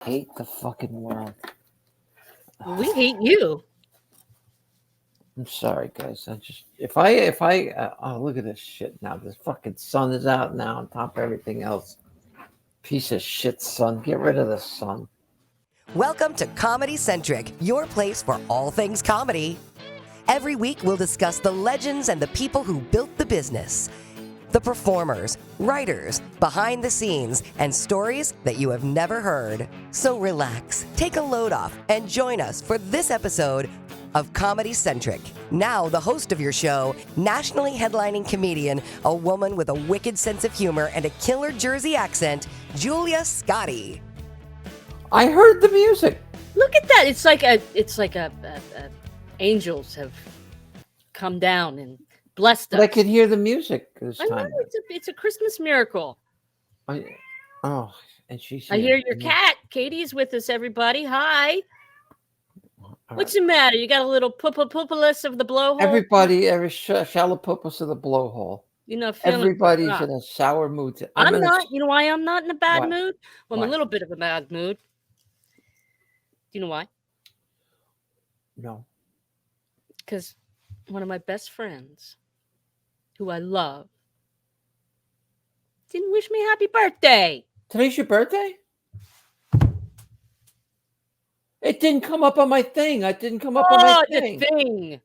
hate the fucking world. We hate you. I'm sorry, guys. If I look at this shit now. This fucking sun is out now on top of everything else. Piece of shit sun. Get rid of the sun. Welcome to Comedy Centric, your place for all things comedy. Every week we'll discuss the legends and the people who built the business. The performers, writers, behind the scenes, and stories that you have never heard. So relax, take a load off, and join us for this episode of Comedy Centric. Now the host of your show, nationally headlining comedian, a woman with a wicked sense of humor and a killer Jersey accent, Julia Scotti. I heard the music. Look at that. It's like angels have come down and blessed us. But I could hear the music this time. I know, it's a Christmas miracle. And she's here. I hear your cat. Katie's with us, everybody. Hi. What's the matter? You got a little poopalus of the blowhole? Everybody, shallow pupus of the blowhole. You know, everybody's in a sour mood. I'm not. You know why I'm not in a bad mood? Well, I'm Why? a little bit of a bad mood. Do you know why? No. Because one of my best friends, who I love, didn't wish me happy birthday. Today's your birthday? It didn't come up on my thing. It didn't come up on my thing. The thing.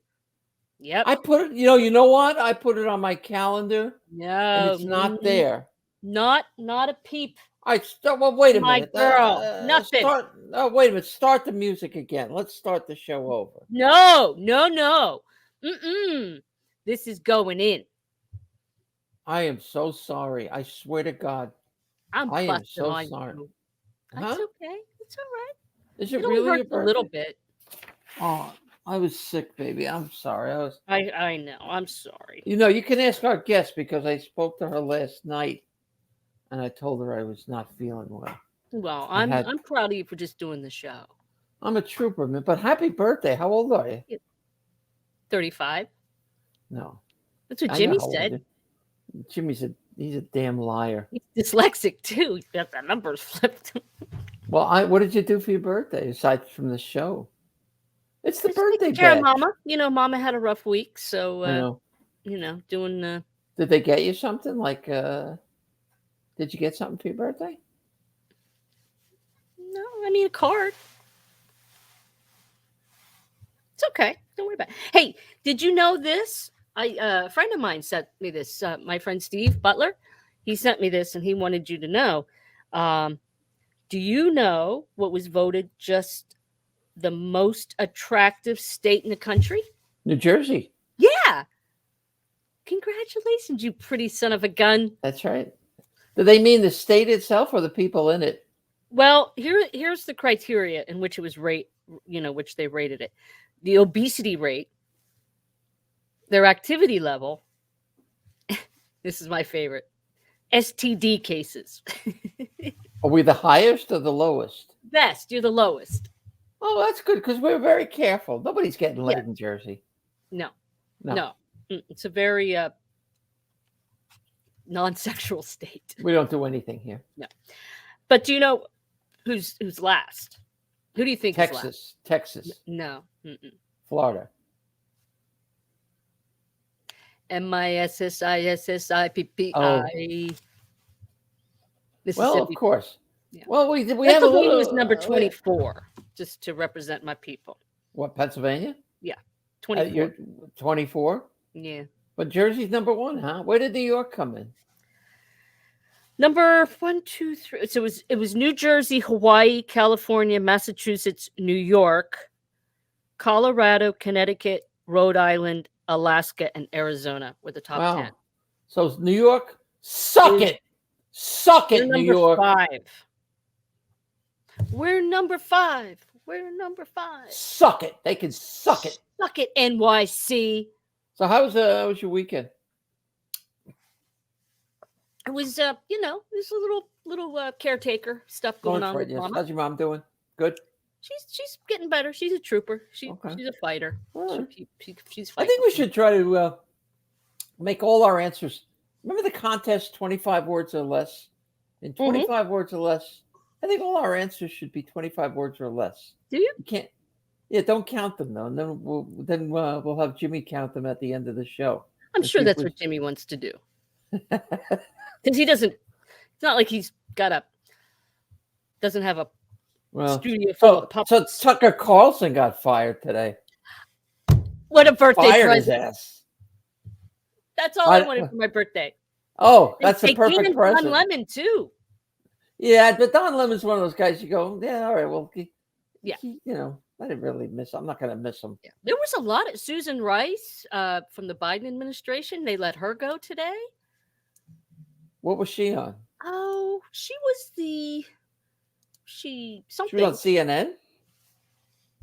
Yep. I put it, you know what? I put it on my calendar. No. And it's not there. Not a peep. Wait a minute. My girl. Nothing. Wait a minute. Start the music again. Let's start the show over. No. This is going in. I am so sorry. I swear to God. I am so sorry. That's okay. It's all right. Is it really your birthday? A little bit. Oh, I was sick, baby. I'm sorry. I know. I'm sorry. You know, you can ask our guest because I spoke to her last night, and I told her I was not feeling well. Well, I'm proud of you for just doing the show. I'm a trooper, man. But happy birthday. How old are you? 35. No. That's what Jimmy said. Jimmy's he's a damn liar. He's dyslexic too. He's got the numbers flipped. Well, what did you do for your birthday aside from the show? It's the birthday bash. Mama. You know, Mama had a rough week, so doing. Did they get you something? Like, did you get something for your birthday? No, I mean a card. It's okay. Don't worry about it. Hey, did you know this? A friend of mine sent me this. My friend Steve Butler, he sent me this, and he wanted you to know. Do you know what was voted just the most attractive state in the country? New Jersey. Yeah. Congratulations, you pretty son of a gun. That's right. Do they mean the state itself or the people in it? Well, here's the criteria in which it was which they rated it. The obesity rate, their activity level. This is my favorite. STD cases. Are we the highest or the lowest? Best. You're the lowest. Oh, that's good because we're very careful. Nobody's getting laid in Jersey. No. It's a very non-sexual state. We don't do anything here. No. But do you know who's last? Who do you think is last? Texas. No. Florida. MISSISSIPPI. Oh. Well, of course. Yeah. Well, we have a little. It was number 24, just to represent my people. What, Pennsylvania? Yeah, 24. You're 24. Yeah. But Jersey's number 1, huh? Where did New York come in? Number 1, 2, 3. So it was New Jersey, Hawaii, California, Massachusetts, New York, Colorado, Connecticut, Rhode Island, Alaska, and Arizona were the top 10. So New York, suck it, New York. 5. We're number 5. Suck it. They can suck it. Suck it, NYC. So how was your weekend? It was, there's a little caretaker stuff going on with Mama. How's your mom doing? Good. She's getting better. She's a trooper. She's a fighter. Right. She's fighting. I think we should try to make all our answers. Remember the contest, 25 words or less? In 25 words or less, I think all our answers should be 25 words or less. Do you? You can't. Yeah, don't count them though. And then we'll have Jimmy count them at the end of the show. I'm And sure see if that's we- what Jimmy wants to do. Because he doesn't. It's not like he's doesn't have a Well, studio full of so puppets. Tucker Carlson got fired today. What a birthday Fired his present! ass. That's all I wanted for my birthday. Oh, that's They the perfect gave him present. Don Lemon too. Yeah, but Don Lemon's one of those guys you go, yeah, all right, well, Yeah. I didn't really miss him. I'm not going to miss him. Yeah. There was a lot of Susan Rice from the Biden administration. They let her go today. What was she on? Oh, she was She something. was on CNN?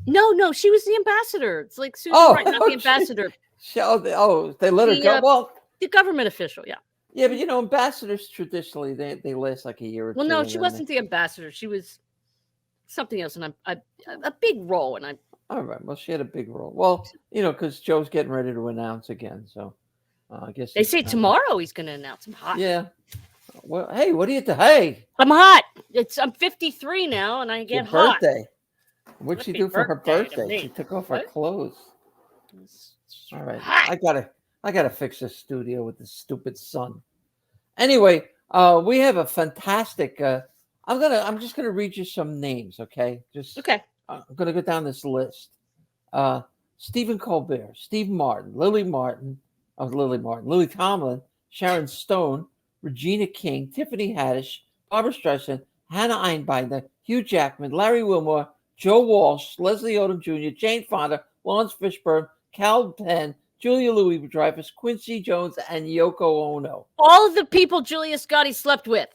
No, she was the ambassador. It's like Susan Rice, not the ambassador. They let her go. Well, the government official, yeah. yeah, but ambassadors traditionally they last like a year or two. Well, no, and she then wasn't the ambassador. She was something else, and a big role. And all right. Well, she had a big role. Well, because Joe's getting ready to announce again, so I guess they say tomorrow he's going to announce. I'm hot. Yeah. Well, hey, what do you? Hey, I'm hot. I'm 53 now, and I get hot. Birthday. What'd she do for her birthday to birthday? me. She took off her What? clothes. All right, Hot. I gotta fix this studio with this stupid sun. Anyway, we have a fantastic. I'm just gonna read you some names, okay? Okay. I'm gonna go down this list. Stephen Colbert, Steve Martin, Lily Tomlin, Sharon Stone, Regina King, Tiffany Haddish, Barbra Streisand, Hannah Einbinder, Hugh Jackman, Larry Wilmore, Joe Walsh, Leslie Odom Jr., Jane Fonda, Laurence Fishburne, Kal Penn, Julia Louis-Dreyfus, Quincy Jones, and Yoko Ono. All of the people Julia Scotti slept with.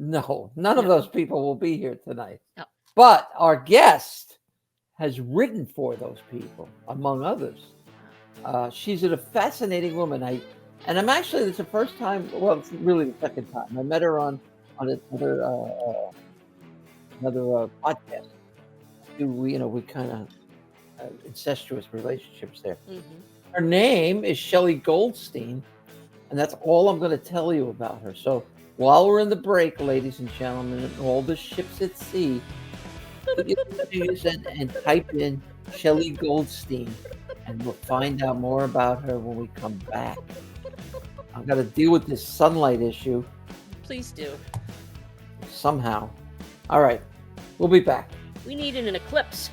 No, none of those people will be here tonight. No. But our guest has written for those people, among others. She's a fascinating woman. It's the first time. Well, it's really the second time I met her on another podcast. We kind of incestuous relationships there. Mm-hmm. Her name is Shelly Goldstein, and that's all I'm going to tell you about her. So while we're in the break, ladies and gentlemen, and all the ships at sea, and type in Shelly Goldstein, and we'll find out more about her when we come back. I've got to deal with this sunlight issue Please do. somehow. All right, we'll be back. We need an eclipse.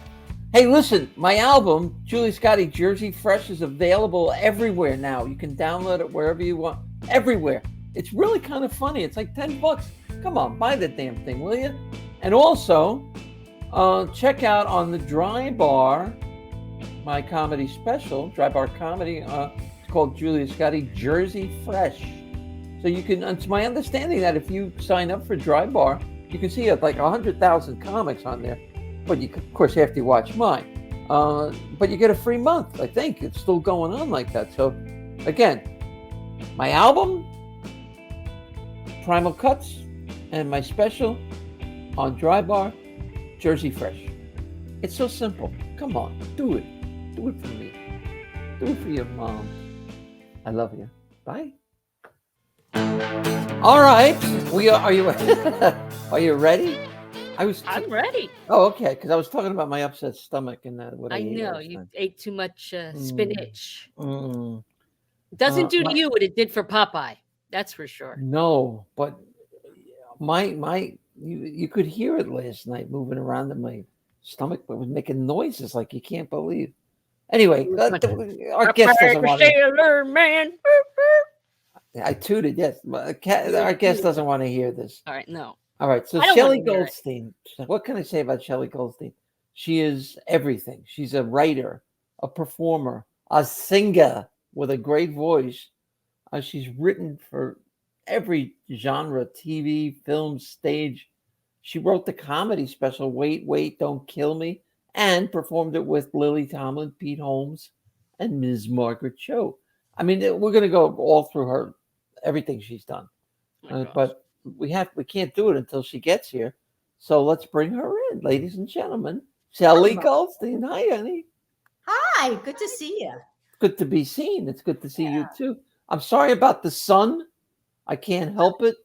Hey, listen, my album, Julie Scotti Jersey Fresh, is available everywhere now. You can download it wherever you want, everywhere. It's really kind of funny. It's like $10. Come on, buy the damn thing, will you? And also, check out on the Dry Bar, my comedy special, Dry Bar Comedy. It's called Julia Scotti Jersey Fresh. So you can, it's my understanding that if you sign up for Dry Bar, you can see like 100,000 comics on there. But you, of course, after you watch mine. But you get a free month. I think it's still going on like that. So, again, my album, Primal Cuts, and my special on Dry Bar, Jersey Fresh. It's so simple. Come on, do it. Do it for me. Do it for your mom. I love you. Bye. All right. Are you are you ready? I'm ready. Oh, okay. Because I was talking about my upset stomach and what I ate know last you time. ate too much spinach. Mm. It doesn't do to you what it did for Popeye. That's for sure. No, but you could hear it last night moving around in my stomach, but it was making noises like you can't believe. Anyway, our guest doesn't want to. Sailor Man. I tooted, yes. Our guest doesn't want to hear this. All right, no. All right, so I don't Shelly wanna hear it. Goldstein. What can I say about Shelly Goldstein? She is everything. She's a writer, a performer, a singer with a great voice. She's written for every genre, TV, film, stage. She wrote the comedy special, Wait, Wait, Don't Kill Me, and performed it with Lily Tomlin, Pete Holmes, and Ms. Margaret Cho. I mean, we're going to go all through her, everything she's done. But we can't do it until she gets here. So let's bring her in, ladies and gentlemen. Shelly Goldstein. Hi, honey. Hi, good to see you. Good to be seen. It's good to see you too. I'm sorry about the sun. I can't help it.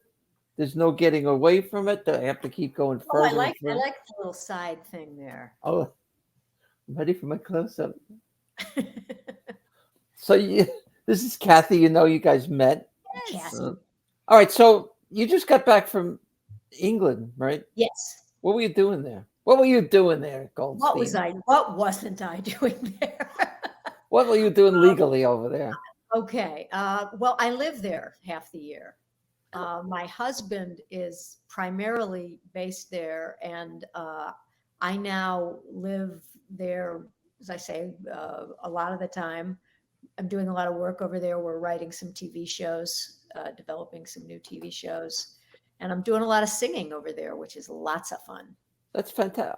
there's no getting away from it. I have to keep going Oh, further. I and further. like the little side thing there. Oh, I'm ready for my close up. So this is Kathy. You guys met. Yes. All right. So you just got back from England, right? Yes. What were you doing there? What were you doing there, Goldstein? What wasn't I doing there? What were you doing legally over there? Okay. Well, I live there half the year. My husband is primarily based there, and I now live there, as I say, a lot of the time. I'm doing a lot of work over there. We're writing some TV shows, developing some new TV shows, and I'm doing a lot of singing over there, which is lots of fun. That's fantastic.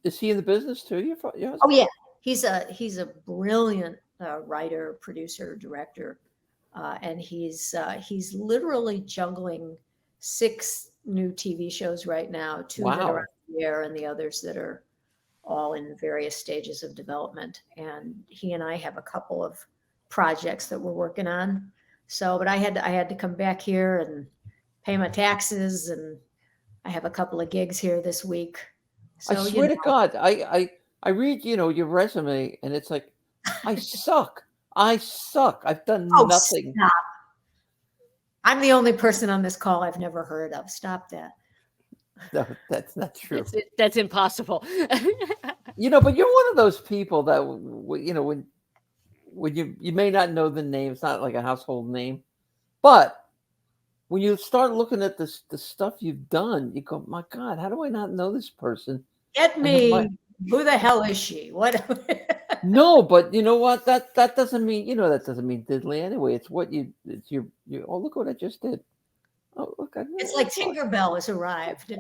Is he in the business too? Your husband? Oh yeah, he's a brilliant writer, producer, director, and he's literally juggling 6 new TV shows right now. 2 that are on the air, and the others that are all in various stages of development. And he and I have a couple of projects that we're working on. So, but I had to come back here and pay my taxes, and I have a couple of gigs here this week. So, I swear to God, I read, your resume, and it's like, I suck. I suck. I've done nothing. Stop. I'm the only person on this call I've never heard of. Stop that. No, that's not true. That's impossible. But you're one of those people that, when you may not know the name, it's not like a household name, but when you start looking at the stuff you've done, you go, my God, how do I not know this person? Get me. Who the hell is she? What? No, but you know what? That doesn't mean, that doesn't mean diddly anyway. It's what you oh, look what I just did. Oh, look. It's like Tinkerbell has arrived.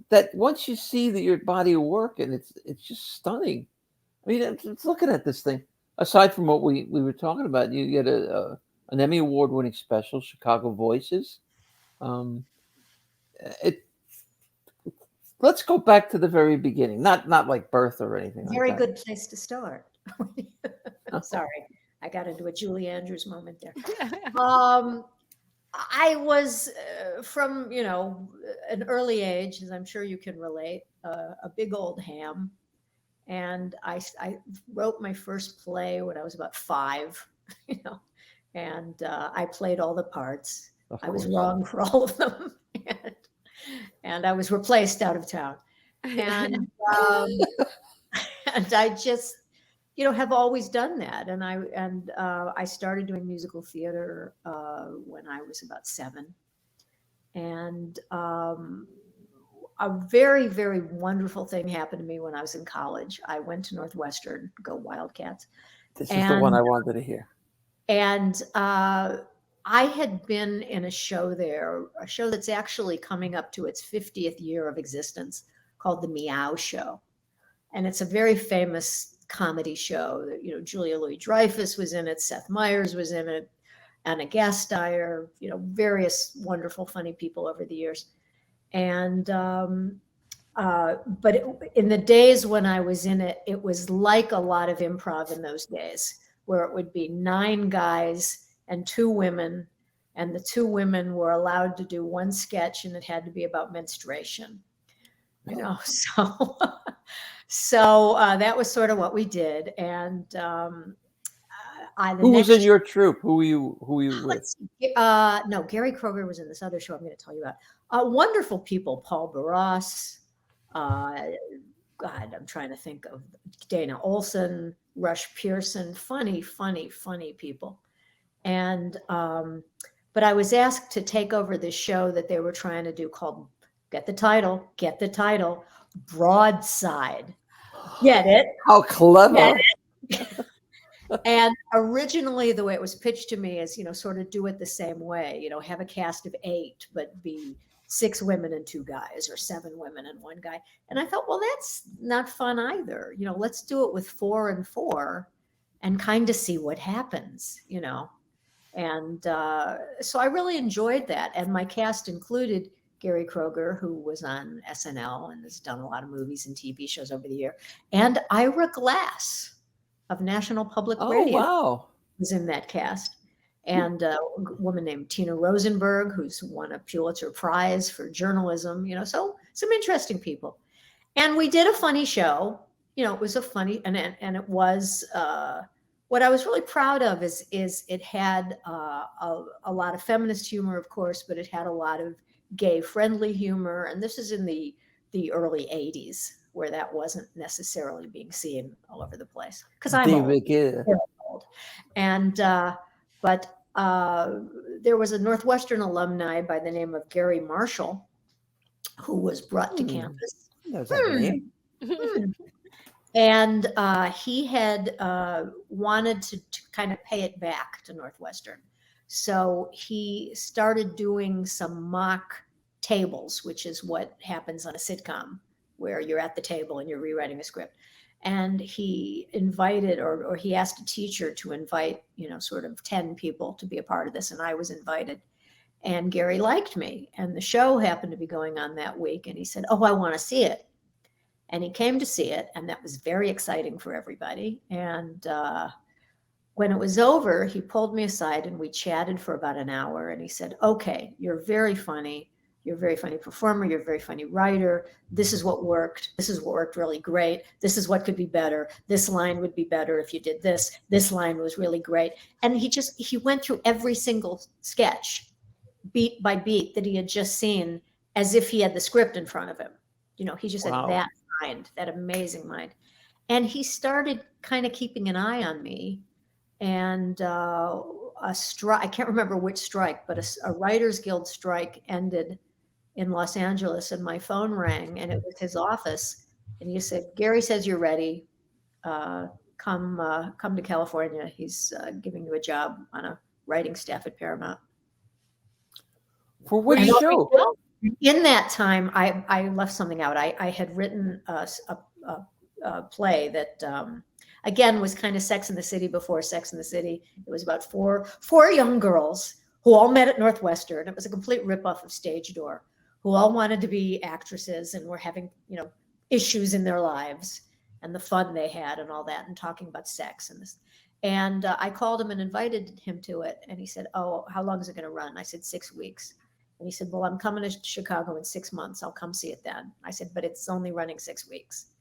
That once you see that your body work, and it's just stunning. I mean, it's looking at this thing. Aside from what we were talking about, you get an Emmy Award-winning special, Chicago Voices. Let's go back to the very beginning, not like birth or anything. Very like that. good place to start. Sorry, I got into a Julie Andrews moment there. I was from an early age, as I'm sure you can relate, a big old ham. And I wrote my first play when I was about 5, and I played all the parts. I was wrong for all of them, and I was replaced out of town. And and I just, have always done that. And I started doing musical theater when I was about 7, and a very, very wonderful thing happened to me when I was in college. I went to Northwestern, go Wildcats. This is the one I wanted to hear. And I had been in a show there, a show that's actually coming up to its 50th year of existence, called The Meow Show. And it's a very famous comedy show that, Julia Louis-Dreyfus was in it, Seth Meyers was in it, Anna Gasteyer, various wonderful, funny people over the years. And but in the days when I was in it, it was like a lot of improv in those days, where it would be 9 guys and 2 women, and the 2 women were allowed to do 1 sketch, and it had to be about menstruation. So that was sort of what we did. And who was in your troupe? Who were you with? No, Gary Kroger was in this other show I'm going to tell you about. Wonderful people, Paul Barras, God, I'm trying to think of Dana Olson, Rush Pearson, funny people. And but I was asked to take over this show that they were trying to do called, get the title, Broadside. Get it? How clever. And originally, the way it was pitched to me is, sort of do it the same way, have a cast of 8, but be 6 women and 2 guys, or 7 women and 1 guy. And I thought, well, that's not fun either. Let's do it with 4 and 4 and kind of see what happens, And so I really enjoyed that. And my cast included Gary Kroger, who was on SNL and has done a lot of movies and TV shows over the year, and Ira Glass of National Public Radio. Wow. Was in that cast. and a woman named Tina Rosenberg, who's won a Pulitzer Prize for journalism, so some interesting people. And we did a funny show. It was a funny, and it was, what I was really proud of is it had a lot of feminist humor, of course, but it had a lot of gay friendly humor. And this is in the early 80s, where that wasn't necessarily being seen all over the place. Because I'm old. And but there was a Northwestern alumni by the name of Gary Marshall who was brought to campus. And he had wanted to kind of pay it back to Northwestern. So he started doing some mock tables, which is what happens on a sitcom, where you're at the table and you're rewriting a script. And he invited, or he asked a teacher to invite, sort of 10 people to be a part of this. And I was invited. And Gary liked me. And the show happened to be going on that week. And he said, "Oh, I want to see it." And he came to see it. And that was very exciting for everybody. And when it was over, he pulled me aside and we chatted for about an hour. And he said, "Okay, you're very funny. You're a very funny performer. You're a very funny writer. This is what worked. This is what worked really great. This is what could be better. This line would be better if you did this. This line was really great." And he went through every single sketch, beat by beat, that he had just seen, as if he had the script in front of him. He just had that mind, that amazing mind. And he started kind of keeping an eye on me. And a strike, I can't remember which strike, but a Writers Guild strike ended in Los Angeles, and my phone rang, and it was his office. And he said, "Gary says you're ready. Come to California. He's giving you a job on a writing staff at Paramount." For which show? In that time, I left something out. I had written a play that, again, was kind of Sex and the City before Sex and the City. It was about four young girls who all met at Northwestern. It was a complete ripoff of Stage Door, who all wanted to be actresses and were having, issues in their lives and the fun they had and all that, and talking about sex and this. And I called him and invited him to it. And he said, "Oh, how long is it going to run?" I said, 6 weeks. And he said, "Well, I'm coming to Chicago in 6 months. I'll come see it then." I said, "But it's only running 6 weeks."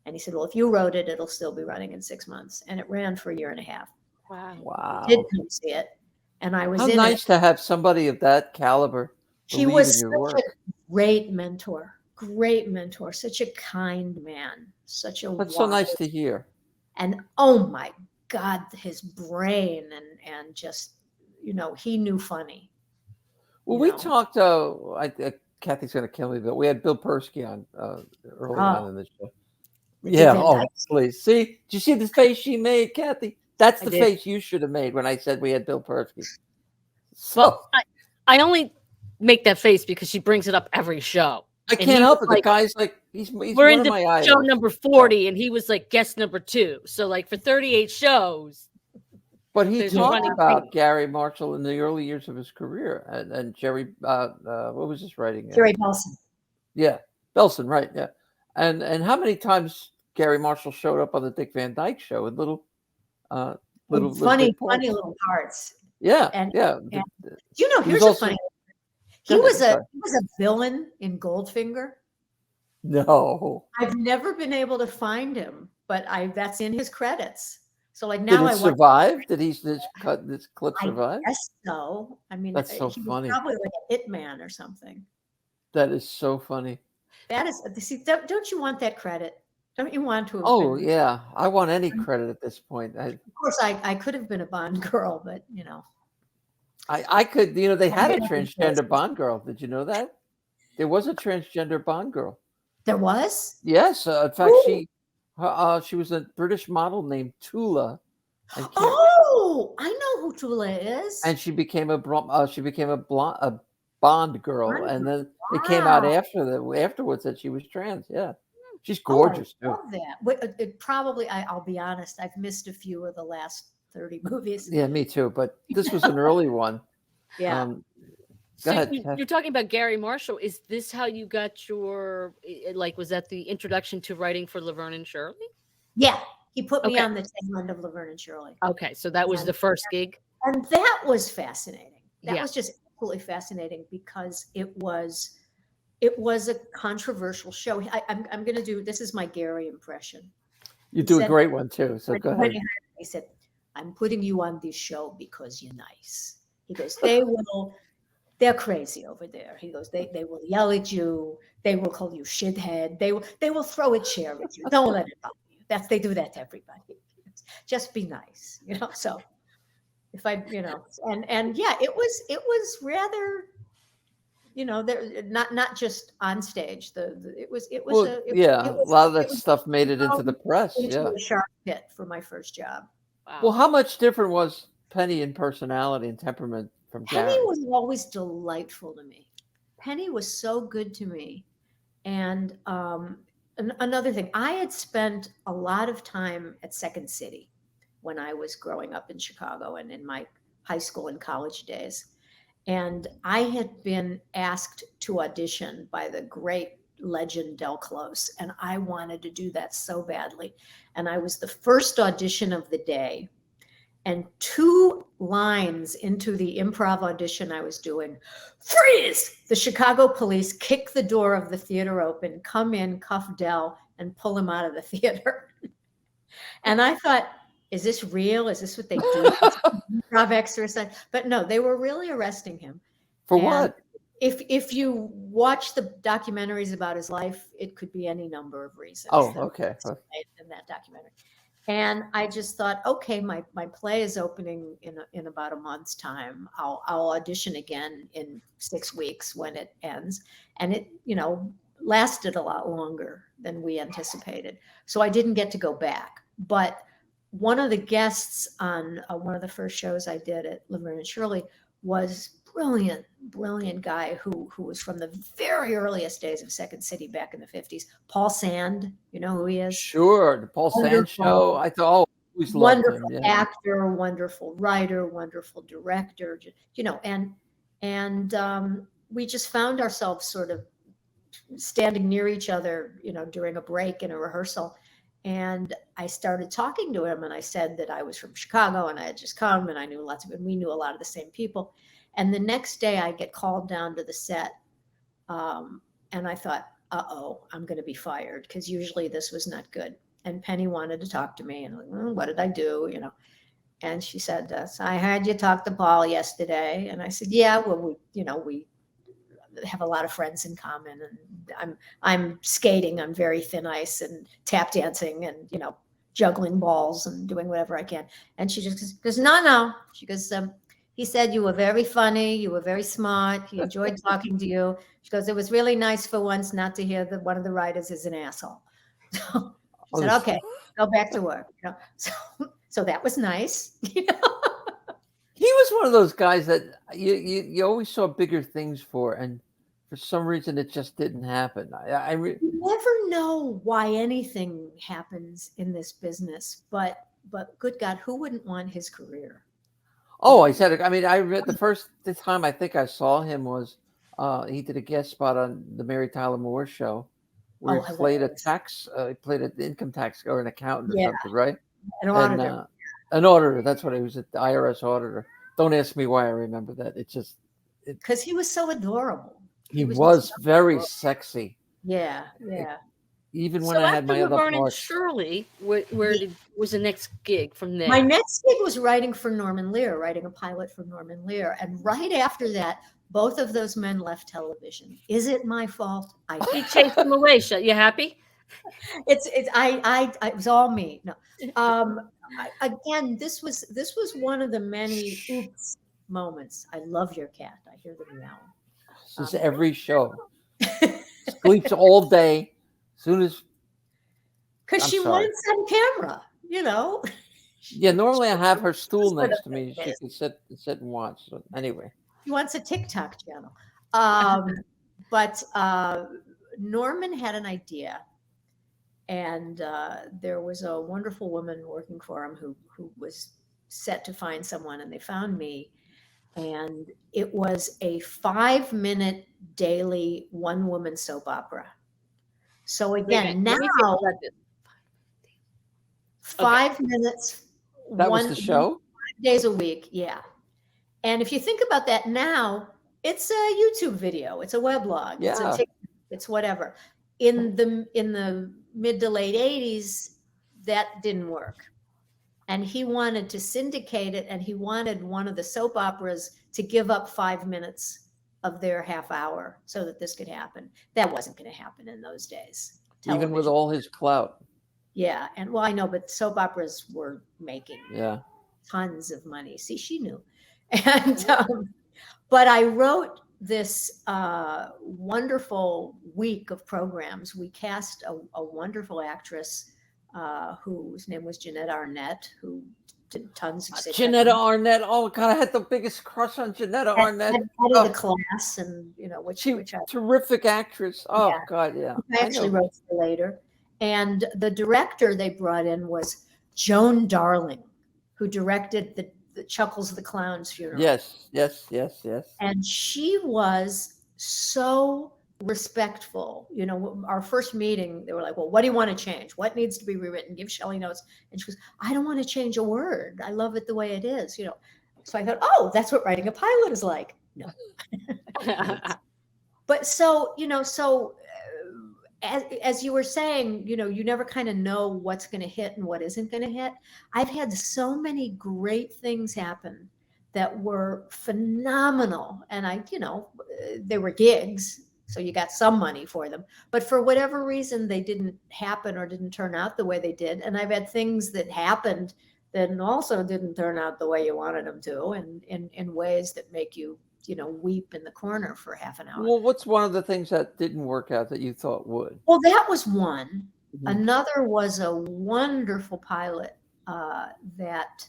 And he said, "Well, if you wrote it, it'll still be running in 6 months." And it ran for a year and a half. Wow. I did come see it. And I was How nice to have somebody of that caliber. He was such a great mentor, such a kind man, such a That's so nice to hear. And oh my God, his brain and just, he knew funny. Well, we talked, Kathy's going to kill me, but we had Bill Persky on early on in the show. Yeah, please. See, did you see the face she made, Kathy? That's the face you should have made when I said we had Bill Persky. So well, I only make that face because she brings it up every show. I can't help it. The guy's like, he's we're one into of my idols. Show number 40, and he was like guest number 2. So like for 38 shows. But he talked about Gary Marshall in the early years of his career, and Jerry. What was his writing? Jerry Belson. Yeah, Belson, right? Yeah, and how many times Gary Marshall showed up on the Dick Van Dyke Show with little funny little parts. Yeah, and yeah. Here's a funny. He was a villain in Goldfinger. No, I've never been able to find him, but that's in his credits. So like now, did it survive? Did this clip survive? I guess so. I mean, that's so funny. Probably like a hitman or something. That is so funny. That is. See, don't you want that credit? Don't you want to? Oh yeah, I want any credit at this point. Of course, I could have been a Bond girl, but I could. They had a transgender Bond girl. Did you know that? There was a transgender Bond girl. There was? Yes. In fact, she was a British model named Tula. Oh, I know who Tula is. And she became a Bond girl, and then it came out afterwards that she was trans. Yeah, she's gorgeous too. I love that. It probably, I'll be honest, I've missed a few of the last 30 movies. Yeah, me too. But this was an early one. Yeah. So you're talking about Gary Marshall. Is this how you got your, was that the introduction to writing for Laverne and Shirley? Yeah. He put me on the tail end of Laverne and Shirley. Okay. So that was the first gig? And that was fascinating. That Yeah. was just absolutely fascinating because it was a controversial show. I'm going to do, this is my Gary impression. You He do a said- great one too. So when- go when ahead. he said, "I'm putting you on this show because you're nice." He goes, they're crazy over there. He goes, they will yell at you. They will call you shithead. They will throw a chair at you. Don't let it bother you. They do that to everybody. Just be nice, So if I, and yeah, it was rather, there, not just on stage. It was Well, a lot of that it was stuff made it into the press. into Yeah. a sharp pit for my first job. Wow. Well, how much different was Penny in personality and temperament from Penny Gary? was always delightful to me. Penny was so good to me. And another thing, I had spent a lot of time at Second City when I was growing up in Chicago and in my high school and college days. And I had been asked to audition by the great legend Del Close, and I wanted to do that so badly. And I was the first audition of the day. And 2 lines into the improv audition I was doing, freeze! The Chicago police kick the door of the theater open, come in, cuff Del, and pull him out of the theater. And I thought, is this real? Is this what they do? Improv exercise? But no, they were really arresting him. For And what? If you watch the documentaries about his life, it could be any number of reasons. Oh, that okay. in that documentary. And I just thought, okay, my play is opening in about a month's time. I'll audition again in 6 weeks when it ends. And it, lasted a lot longer than we anticipated. So I didn't get to go back. But one of the guests on one of the first shows I did at Laverne and Shirley was brilliant guy who was from the very earliest days of Second City back in the 50s. Paul Sand, you know who he is? Sure, the Paul Sand Wonderful. Show. I thought, always loved Wonderful him. Yeah. actor, wonderful writer, wonderful director, and we just found ourselves sort of standing near each other, during a break in a rehearsal. And I started talking to him and I said that I was from Chicago and I had just come and I knew we knew a lot of the same people. And the next day I get called down to the set. And I thought, I'm going to be fired because usually this was not good. And Penny wanted to talk to me and what did I do? And she said, so I heard you talk to Paul yesterday. And I said, yeah, well, we have a lot of friends in common and I'm skating on very thin ice and tap dancing and, juggling balls and doing whatever I can. And she just goes, no. She goes, he said you were very funny. You were very smart. He enjoyed talking to you. She goes, it was really nice for once not to hear that one of the writers is an asshole. So I said, okay, go back to work. So that was nice. He was one of those guys that you always saw bigger things for, and for some reason it just didn't happen. You never know why anything happens in this business, but good God, who wouldn't want his career? Oh, I said it. I mean, I read the time I think I saw him was he did a guest spot on the Mary Tyler Moore show where he played he played an income tax or an accountant or something, right? An auditor. An auditor. That's what he was, the IRS auditor. Don't ask me why I remember that. It's just because he was so adorable. He was very sexy. Yeah. Even when I had my other Laverne and parts. Shirley, where was the next gig from there? My next gig was writing for Norman Lear, writing a pilot for Norman Lear. And right after that, both of those men left television. Is it my fault? He chased them away. You happy? It was all me. No. Again, this was one of the many oops moments. I love your cat. I hear them meowing. This is every show. Sleeps all day. Soon as because she wants on camera, Yeah, normally I have her stool next to me. She can sit and watch. So anyway, she wants a TikTok channel. But Norman had an idea, and there was a wonderful woman working for him who was set to find someone, and they found me. And it was a 5-minute daily one-woman soap opera. So again, now 5 minutes. That was the show? days a week. Yeah. And if you think about that now, it's a YouTube video, it's a weblog, it's a Yeah. TikTok, it's whatever. In the mid to late 80s, that didn't work. And he wanted to syndicate it, and he wanted one of the soap operas to give up 5 minutes of their half hour so that this could happen. That wasn't going to happen in those days. Even with all his clout. Yeah. And well, I know, but soap operas were making tons of money. See, she knew. And but I wrote this wonderful week of programs. We cast a wonderful actress whose name was Jeanette Arnett, who did tons of Jeanette Arnett. Oh God, I had the biggest crush on Jeanette Arnett. Head of the class, and which terrific actress. Oh God, yeah. I actually wrote her later. And the director they brought in was Joan Darling, who directed the Chuckles the Clown's funeral. Yes. And she was so respectful. Our first meeting, they were like, well, what do you want to change? What needs to be rewritten? Give Shelly notes. And she goes, I don't want to change a word. I love it the way it is. So I thought, oh, that's what writing a pilot is like. No. But so as you were saying, you never kind of know what's going to hit and what isn't going to hit. I've had so many great things happen that were phenomenal. And they were gigs, so you got some money for them. But for whatever reason, they didn't happen or didn't turn out the way they did. And I've had things that happened that also didn't turn out the way you wanted them to, and in ways that make you weep in the corner for half an hour. Well, what's one of the things that didn't work out that you thought would? Well, that was one. Mm-hmm. Another was a wonderful pilot that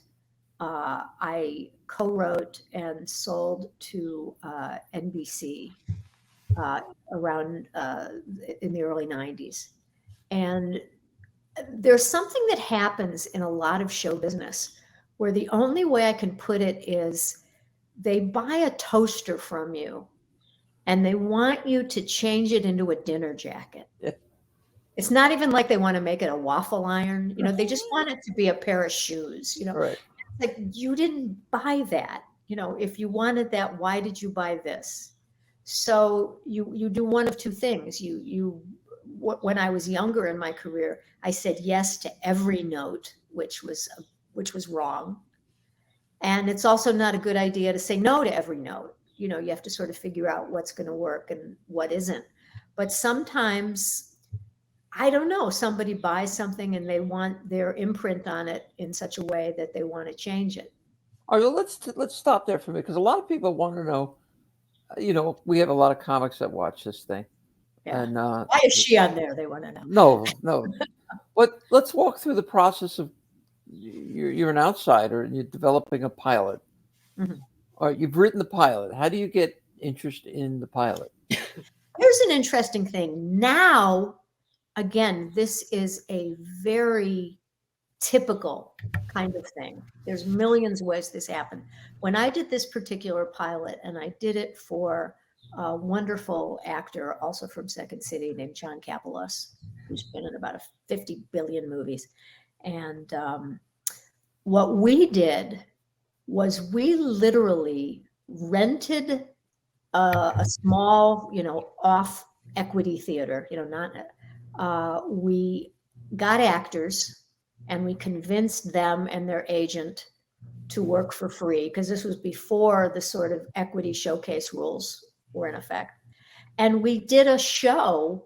I co-wrote and sold to NBC around in the early 90s. And there's something that happens in a lot of show business where the only way I can put it is they buy a toaster from you and they want you to change it into a dinner jacket. Yeah. It's not even like they want to make it a waffle iron. They just want it to be a pair of shoes, Right. Like, you didn't buy that. If you wanted that, why did you buy this? So you do one of two things. When I was younger in my career, I said yes to every note, which was wrong. And it's also not a good idea to say no to every note. You have to sort of figure out what's going to work and what isn't. But sometimes, I don't know, somebody buys something and they want their imprint on it in such a way that they want to change it. All right, well, let's stop there for me, because a lot of people want to know, we have a lot of comics that watch this thing. Yeah. And why is she on there? They want to know. No. But let's walk through the process of you're an outsider and you're developing a pilot. Mm-hmm. All right, you've written the pilot. How do you get interest in the pilot? Here's an interesting thing. Now, again, this is a very typical kind of thing. There's millions of ways this happened. When I did this particular pilot, and I did it for a wonderful actor, also from Second City, named John Kapelos, who's been in about 50 billion movies. And what we did was we literally rented a small, off equity theater, we got actors and we convinced them and their agent to work for free, because this was before the sort of equity showcase rules were in effect. And we did a show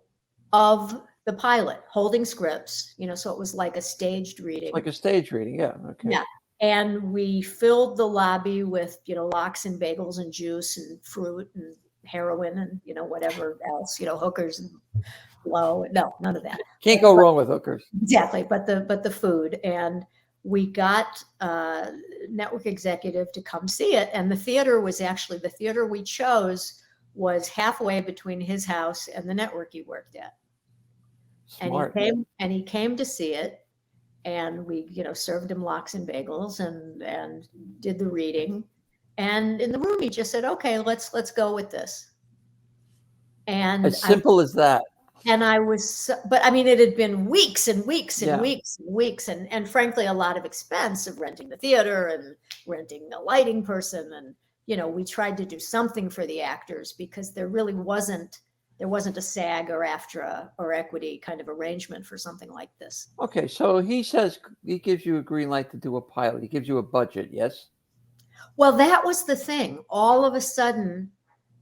of the pilot, holding scripts, so it was like a staged reading. Like a stage reading, yeah. Okay. Yeah. And we filled the lobby with, lox and bagels and juice and fruit and heroin and, whatever else, hookers and blow. No, none of that. Can't go wrong with hookers. Exactly. But the food. And we got a network executive to come see it. And the theater we chose was halfway between his house and the network he worked at. Smart. And he came to see it, and we, served him lox and bagels and did the reading. And in the room, he just said, "Okay, let's go with this." And as simple as that. And I was, but I mean, it had been weeks and weeks and Yeah. weeks and weeks, and frankly, a lot of expense of renting the theater and renting a lighting person, and we tried to do something for the actors because there really wasn't a SAG or AFTRA or equity kind of arrangement for something like this. Okay, so he says he gives you a green light to do a pilot. He gives you a budget, yes? Well, that was the thing. All of a sudden,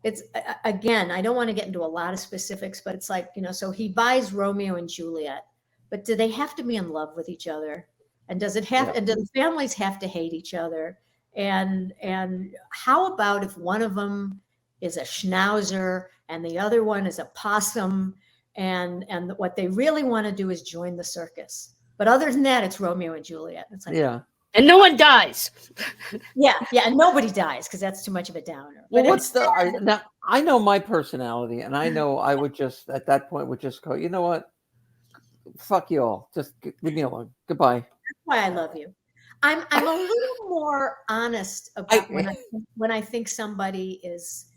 it's again, I don't want to get into a lot of specifics, but it's like, so he buys Romeo and Juliet, but do they have to be in love with each other? And does it have, and do the families have to hate each other? And how about if one of them is a schnauzer and the other one is a possum, and what they really want to do is join the circus. But other than that, it's Romeo and Juliet. It's like, Yeah. And no one dies. yeah, and nobody dies because that's too much of a downer. Well, But now I know my personality, and I know I would just at that point would just go, you know what? Fuck you all. Just leave me alone. Goodbye. That's why I love you. I'm a little more honest about when I think somebody is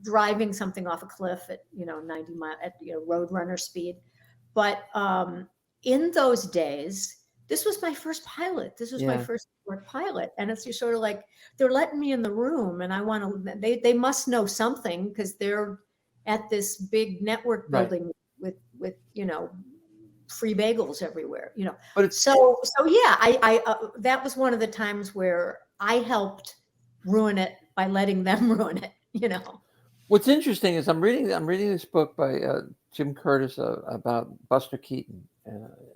driving something off a cliff at 90 mile at roadrunner speed. But in those days, this was my first pilot. This was my first work pilot, and it's just sort of like they're letting me in the room, and I want to. They must know something because they're at this big network building with free bagels everywhere. But it's so yeah. I that was one of the times where I helped ruin it by letting them ruin it. What's interesting is I'm reading this book by Jim Curtis about Buster Keaton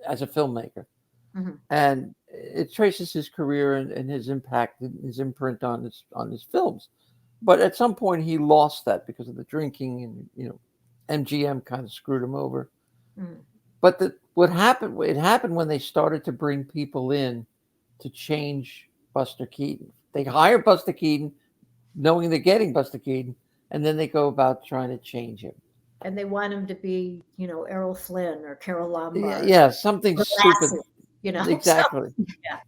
as a filmmaker. Mm-hmm. And it traces his career and his impact, his imprint on his films. But at some point he lost that because of the drinking, and MGM kind of screwed him over. Mm-hmm. But what happened? It happened when they started to bring people in to change Buster Keaton. They hire Buster Keaton, knowing they're getting Buster Keaton, and then they go about trying to change him. And they want him to be, Errol Flynn or Carol Lombard. Yeah, something stupid. Exactly.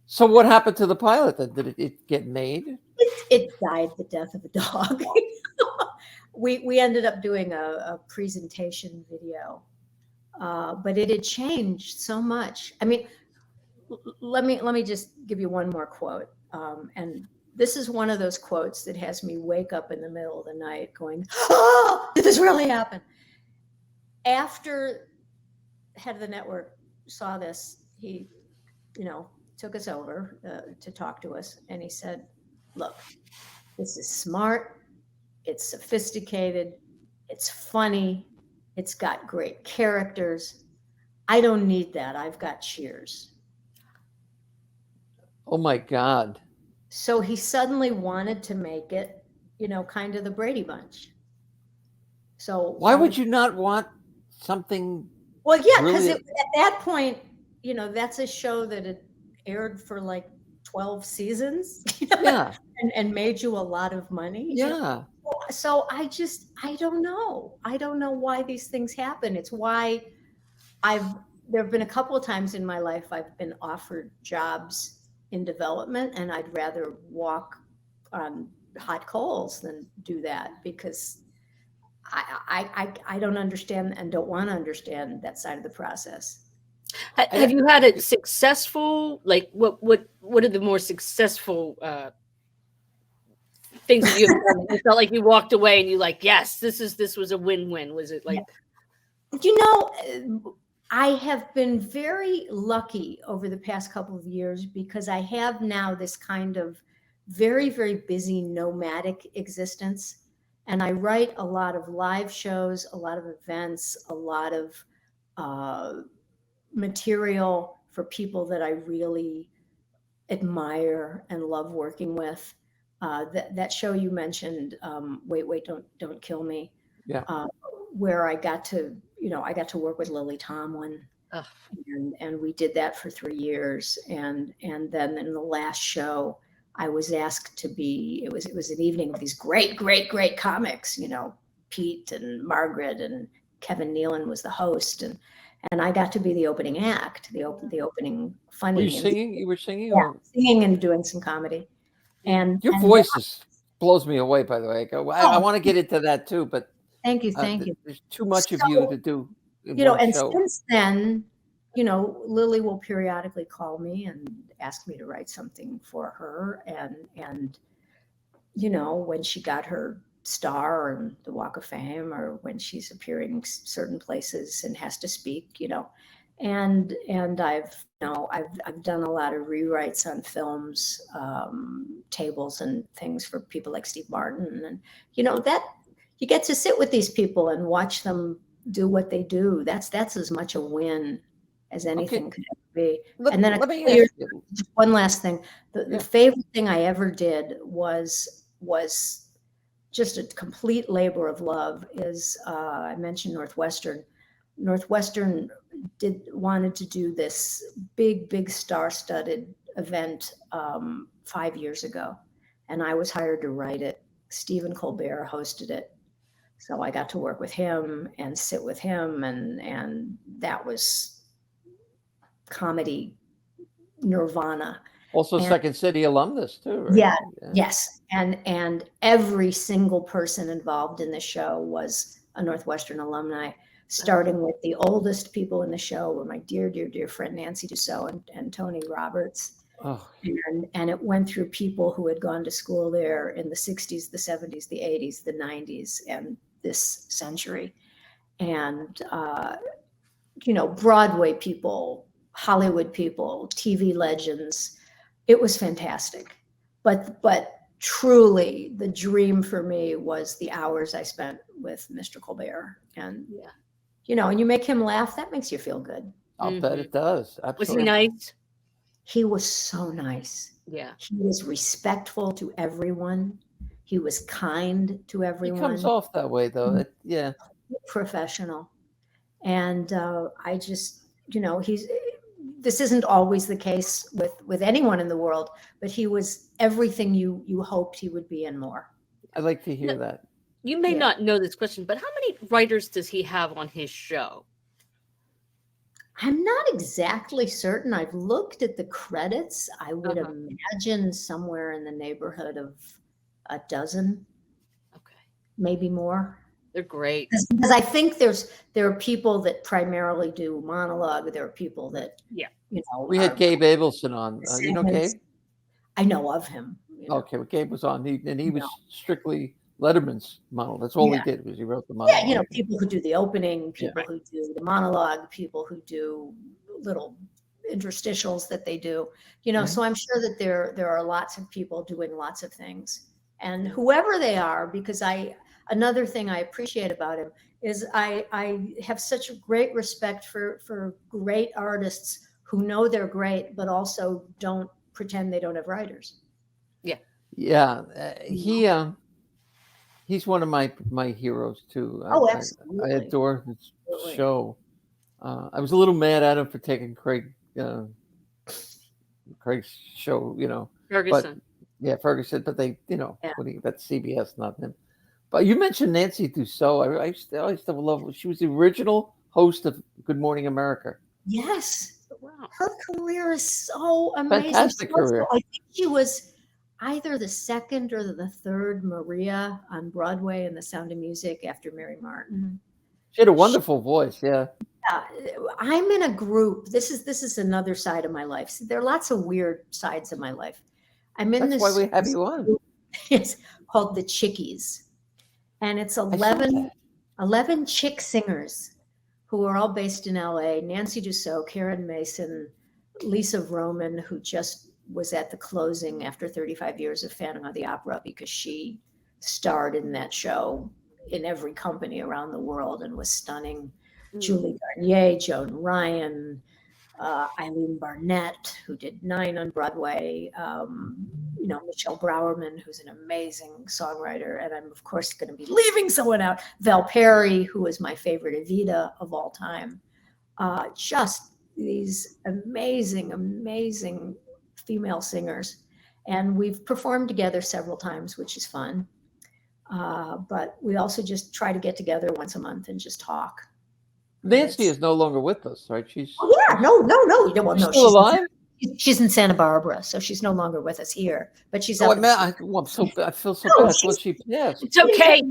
So what happened to the pilot then? Did it get made? It died the death of a dog. We ended up doing a presentation video, but it had changed so much. I mean, let me just give you one more quote, and this is one of those quotes that has me wake up in the middle of the night going, "Oh, did this really happen?" After head of the network saw this, he took us over to talk to us, and he said, "Look, this is smart, it's sophisticated, it's funny, it's got great characters. I don't need that. I've got Cheers." Oh my God. So he suddenly wanted to make it, kind of the Brady Bunch. So why would you not want something? Well, yeah, because at that point, that's a show that had aired for like 12 seasons, and made you a lot of money. Yeah. So I don't know. I don't know why these things happen. It's why there have been a couple of times in my life I've been offered jobs in development, and I'd rather walk on hot coals than do that because I don't understand and don't want to understand that side of the process. Have you had a successful, like what are the more successful things that you have done? You felt like you walked away and you like, yes, this was a win-win. Was it like? I have been very lucky over the past couple of years because I have now this kind of very, very busy nomadic existence. And I write a lot of live shows, a lot of events, a lot of material for people that I really admire and love working with. That show you mentioned, Wait, Don't Kill Me. Yeah. Where I got to work with Lily Tomlin, and we did that for 3 years. And then in the last show, I was asked to be. It was an evening of these great comics. Pete and Margaret and Kevin Nealon was the host, and I got to be the opening act, the opening funny. Were you singing? You were singing? Yeah, singing and doing some comedy. And your voice blows me away. By the way, I want to get into that too, but Thank you. Thank you. There's too much of you to do in You know, one and show. since then, you know, Lily will periodically call me and ask me to write something for her. And you know, when she got her star and the Walk of Fame, or when she's appearing certain places and has to speak, you know, and I've done a lot of rewrites on films, tables and things for people like Steve Martin, and you know that you get to sit with these people and watch them do what they do. That's as much a win as anything could ever be. And then let me ask you. just one last thing. The favorite thing I ever did was just a complete labor of love. Is I mentioned Northwestern. Northwestern wanted to do this big star-studded event 5 years ago, and I was hired to write it. Stephen Colbert hosted it. So I got to work with him and sit with him, and that was comedy nirvana. Also, Second City alumnus too, right? Yeah, yes, and every single person involved in the show was a Northwestern alumni, starting with the oldest people in the show were my dear friend Nancy Dussault and Tony Roberts. Oh. And it went through people who had gone to school there in the 60s, the 70s, the 80s, the 90s, and this century. And, you know, Broadway people, Hollywood people, TV legends. It was fantastic. But truly, the dream for me was the hours I spent with Mr. Colbert. And, you know, and you make him laugh, that makes you feel good. I'll bet it does. Absolutely. Was he nice? He was so nice. Yeah. He was respectful to everyone. He was kind to everyone. He comes off that way, though. Yeah. Professional. And I just, you know, this isn't always the case with anyone in the world, but he was everything you hoped he would be and more. I like to hear that. You may not know this question, but how many writers does he have on his show? I'm not exactly certain. I've looked at the credits. I would imagine somewhere in the neighborhood of a dozen. Okay. Maybe more. They're great. Because I think there are people that primarily do monologue. There are people that, you know. We had Gabe Abelson on. You know Gabe? I know of him. You know. Okay, well, Gabe was on. He was strictly Letterman's monologue. That's all he did was he wrote the monologue. Yeah, you know, people who do the opening, people who do the monologue, people who do little interstitials that they do. You know, so I'm sure that there are lots of people doing lots of things. And whoever they are, because another thing I appreciate about him is I have such a great respect for great artists who know they're great, but also don't pretend they don't have writers. Yeah. Yeah. He's one of my heroes too. Absolutely. I adore his show. I was a little mad at him for taking Craig's show, you know. Ferguson. Ferguson, but they, you know, that's CBS, not him. But you mentioned Nancy Dussault. I used to love her. She was the original host of Good Morning America. Yes. Wow. Her career is so amazing. Fantastic career. I think she was either the second or the third Maria on Broadway in The Sound of Music after Mary Martin. She had a wonderful voice. Yeah. I'm in a group. This is another side of my life. So there are lots of weird sides of my life. I'm in That's why we have you on. It's called the Chickies. And it's 11 chick singers who are all based in LA. Nancy Dussault, Karen Mason, Lisa Roman, who just was at the closing after 35 years of Phantom of the Opera because she starred in that show in every company around the world and was stunning. Julie Garnier, Joan Ryan, Eileen Barnett, who did 9 on Broadway, you know, Michelle Browerman, who's an amazing songwriter. And I'm, of course, going to be leaving someone out. Val Perry, who is my favorite Evita of all time. Just these amazing, amazing female singers. And we've performed together several times, which is fun. But we also just try to get together once a month and just talk. Nancy is no longer with us, right? She's no. Well, no, still alive. She's in Santa Barbara, so she's no longer with us here. But she's I up. feel so bad. Well, she passed. It's okay.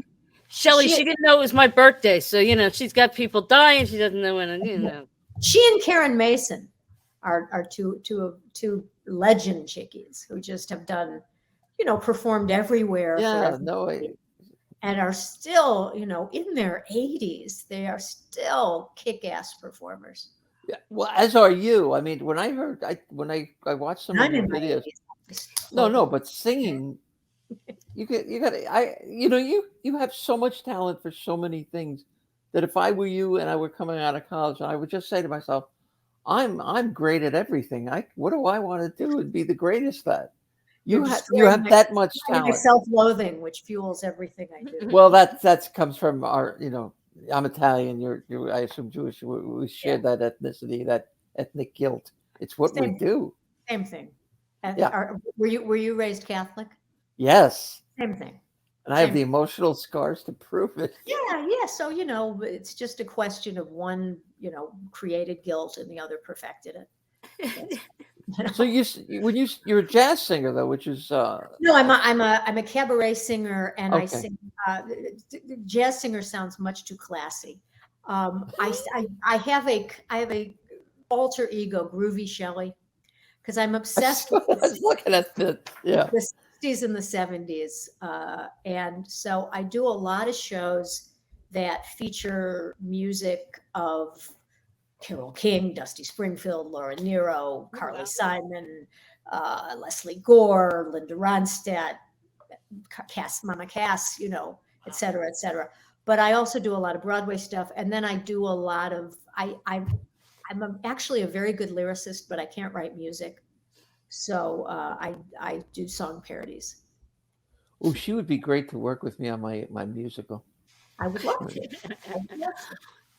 Shelly, she didn't know it was my birthday, so she's got people dying. She doesn't know when. She and Karen Mason are two legend chickies who just have done, performed everywhere. Yeah, no way. And are still, in their 80s. They are still kick-ass performers. Yeah, well, as are you. I mean, when I watched some of your videos, no, but singing, you have so much talent for so many things that if I were you and I were coming out of college, I would just say to myself, I'm great at everything. What do I want to do and be the greatest at? You have that much talent. Self-loathing, which fuels everything I do. Well, that comes from our, I'm Italian. You're I assume Jewish. We share that ethnicity, that ethnic guilt. It's what we do. Same thing. Yeah. Were you raised Catholic? Yes. Same thing. And I have the emotional scars to prove it. Yeah. So, it's just a question of one, created guilt and the other perfected it. So you're a jazz singer though, which is no, I'm a cabaret singer, and I sing. Jazz singer sounds much too classy. I have a alter ego, Groovy Shelly, because I'm obsessed with I was looking at the 60s and the 70s, and so I do a lot of shows that feature music of Carole King, Dusty Springfield, Laura Nyro, Carly Simon, Leslie Gore, Linda Ronstadt, Mama Cass, et cetera, et cetera. But I also do a lot of Broadway stuff, and then I do a lot of I'm actually a very good lyricist, but I can't write music, so I do song parodies. Oh, she would be great to work with me on my musical. I would love to.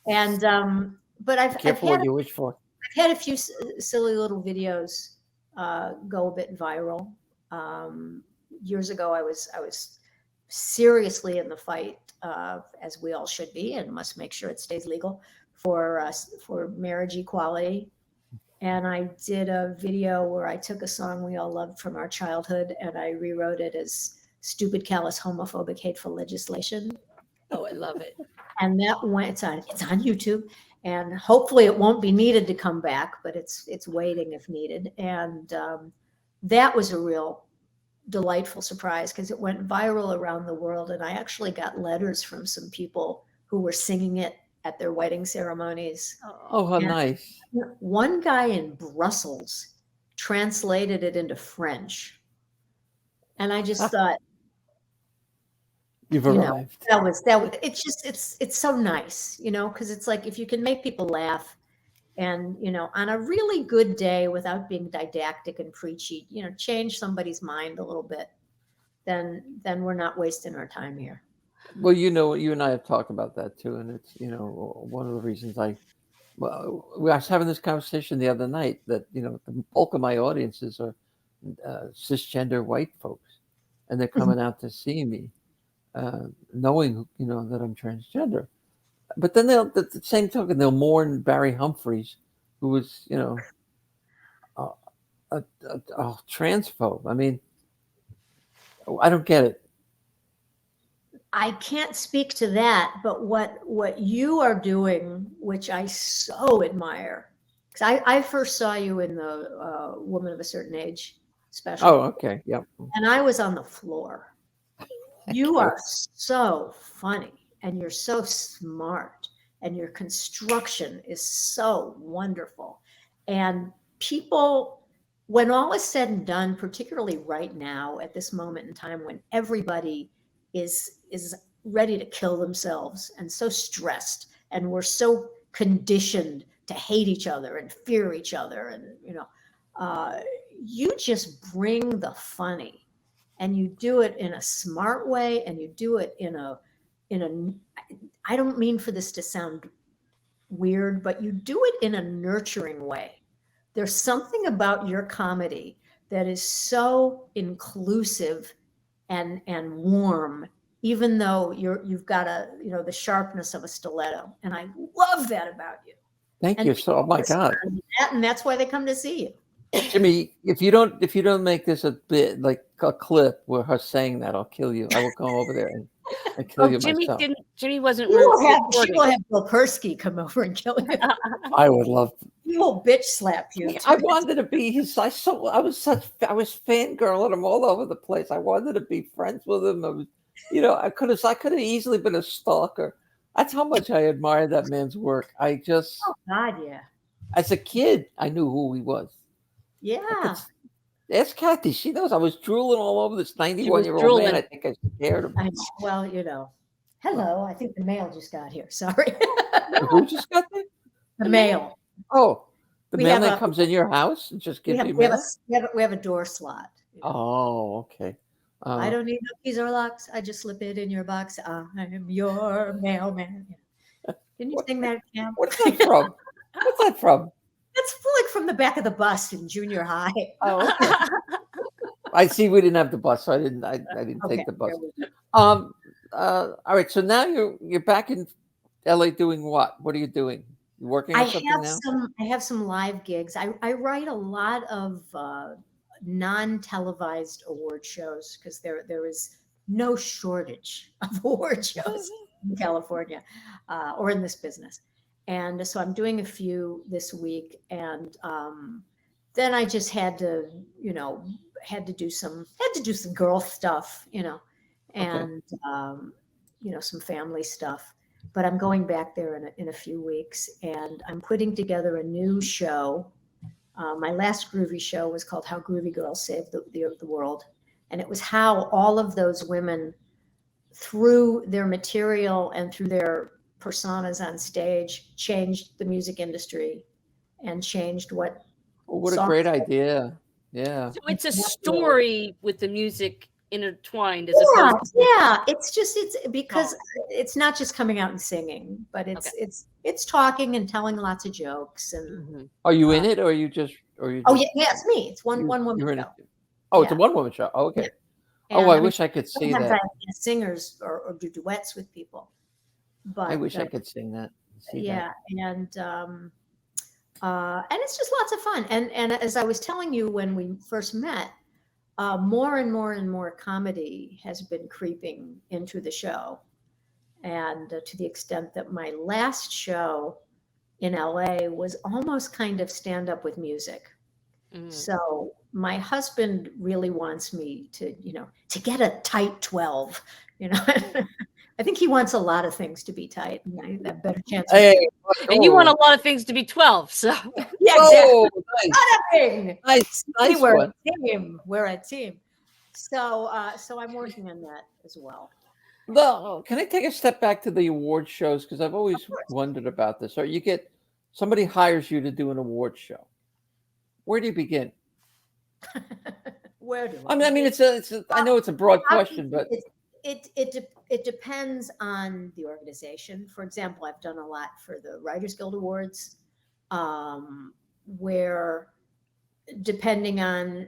And but I've what you wish for. I've had a few silly little videos go a bit viral. Years ago, I was seriously in the fight, as we all should be, and must make sure it stays legal for marriage equality. And I did a video where I took a song we all loved from our childhood and I rewrote it as "Stupid, Callous, Homophobic, Hateful Legislation." Oh, I love it. And that went. It's on YouTube. And hopefully it won't be needed to come back, but it's waiting if needed. And that was a real delightful surprise because it went viral around the world. And I actually got letters from some people who were singing it at their wedding ceremonies. Oh, how nice. One guy in Brussels translated it into French. And I just thought, you've arrived. That was it's so nice, because it's like if you can make people laugh and, on a really good day without being didactic and preachy, change somebody's mind a little bit, then we're not wasting our time here. Well, you and I have talked about that too. And it's, one of the reasons I was having this conversation the other night that, the bulk of my audiences are cisgender white folks, and they're coming out to see me. Knowing that I'm transgender, but then at the same token they'll mourn Barry Humphries, who was a transphobe. I mean, I don't get it. I can't speak to that, but what you are doing, which I so admire, because I first saw you in the Woman of a Certain Age special. Oh, okay, yep. And I was on the floor. You are so funny, and you're so smart, and your construction is so wonderful. And people, when all is said and done, particularly right now at this moment in time when everybody is ready to kill themselves and so stressed, and we're so conditioned to hate each other and fear each other, and you just bring the funny. And you do it in a smart way, and you do it in a I don't mean for this to sound weird, but you do it in a nurturing way. There's something about your comedy that is so inclusive and warm, even though you've got the sharpness of a stiletto. And I love that about you. Thank you. So, oh my God. And that's why they come to see you. Jimmy, if you don't make this a bit like a clip where her saying that, I'll kill you. I will come over there and I kill you Jimmy myself. didn't. Jimmy wasn't. She recording. will have Bill Persky come over and kill you. I would love. He will bitch slap you. I wanted to be his. I was fangirling him all over the place. I wanted to be friends with him. I could have easily been a stalker. That's how much I admire that man's work. Oh God, yeah. As a kid, I knew who he was. Yeah. Ask Kathy. She knows I was drooling all over this 91-year-old man. I think I scared him. Well, hello. I think the mail just got here. Sorry. Who just got there? The mail. Oh, the mailman comes in your house and just gives you mail? We have a door slot. Oh, okay. I don't need no keys or locks. I just slip it in your box. I'm your mailman. Didn't you sing that, Cam? What's that from? What's that from? That's like from the back of the bus in junior high. Oh, okay. I see. We didn't have the bus, so I didn't take the bus. All right. So now you're back in LA doing what? What are you doing? You working on something now? I have some live gigs. I write a lot of non-televised award shows because there is no shortage of award shows in California or in this business. And so I'm doing a few this week, and then I just had to do some girl stuff, and some family stuff. But I'm going back there in a few weeks, and I'm putting together a new show. My last groovy show was called How Groovy Girls Saved the World. And it was how all of those women, through their material and through their personas on stage, changed the music industry and changed what. What a great idea. Yeah. So it's a story with the music intertwined as opposed to it's because it's not just coming out and singing, but it's talking and telling lots of jokes. And are you in it, or are you just it's me. It's one woman show. It's a one woman show. Oh, okay. Yeah. I wish I could see that. I singers or do duets with people, but I wish I could sing that. And it's just lots of fun. And as I was telling you when we first met, more and more and more comedy has been creeping into the show. And to the extent that my last show in LA was almost kind of stand up with music. So my husband really wants me to get a tight 12, I think he wants a lot of things to be tight, and I have a better chance. And you want a lot of things to be 12, so nice. We're a team. So I'm working on that as well. Well, can I take a step back to the award shows? Because I've always wondered about this. Or somebody hires you to do an award show. Where do you begin? I mean, I know it's a broad question, but it depends on the organization. For example, I've done a lot for the Writers Guild Awards, where depending on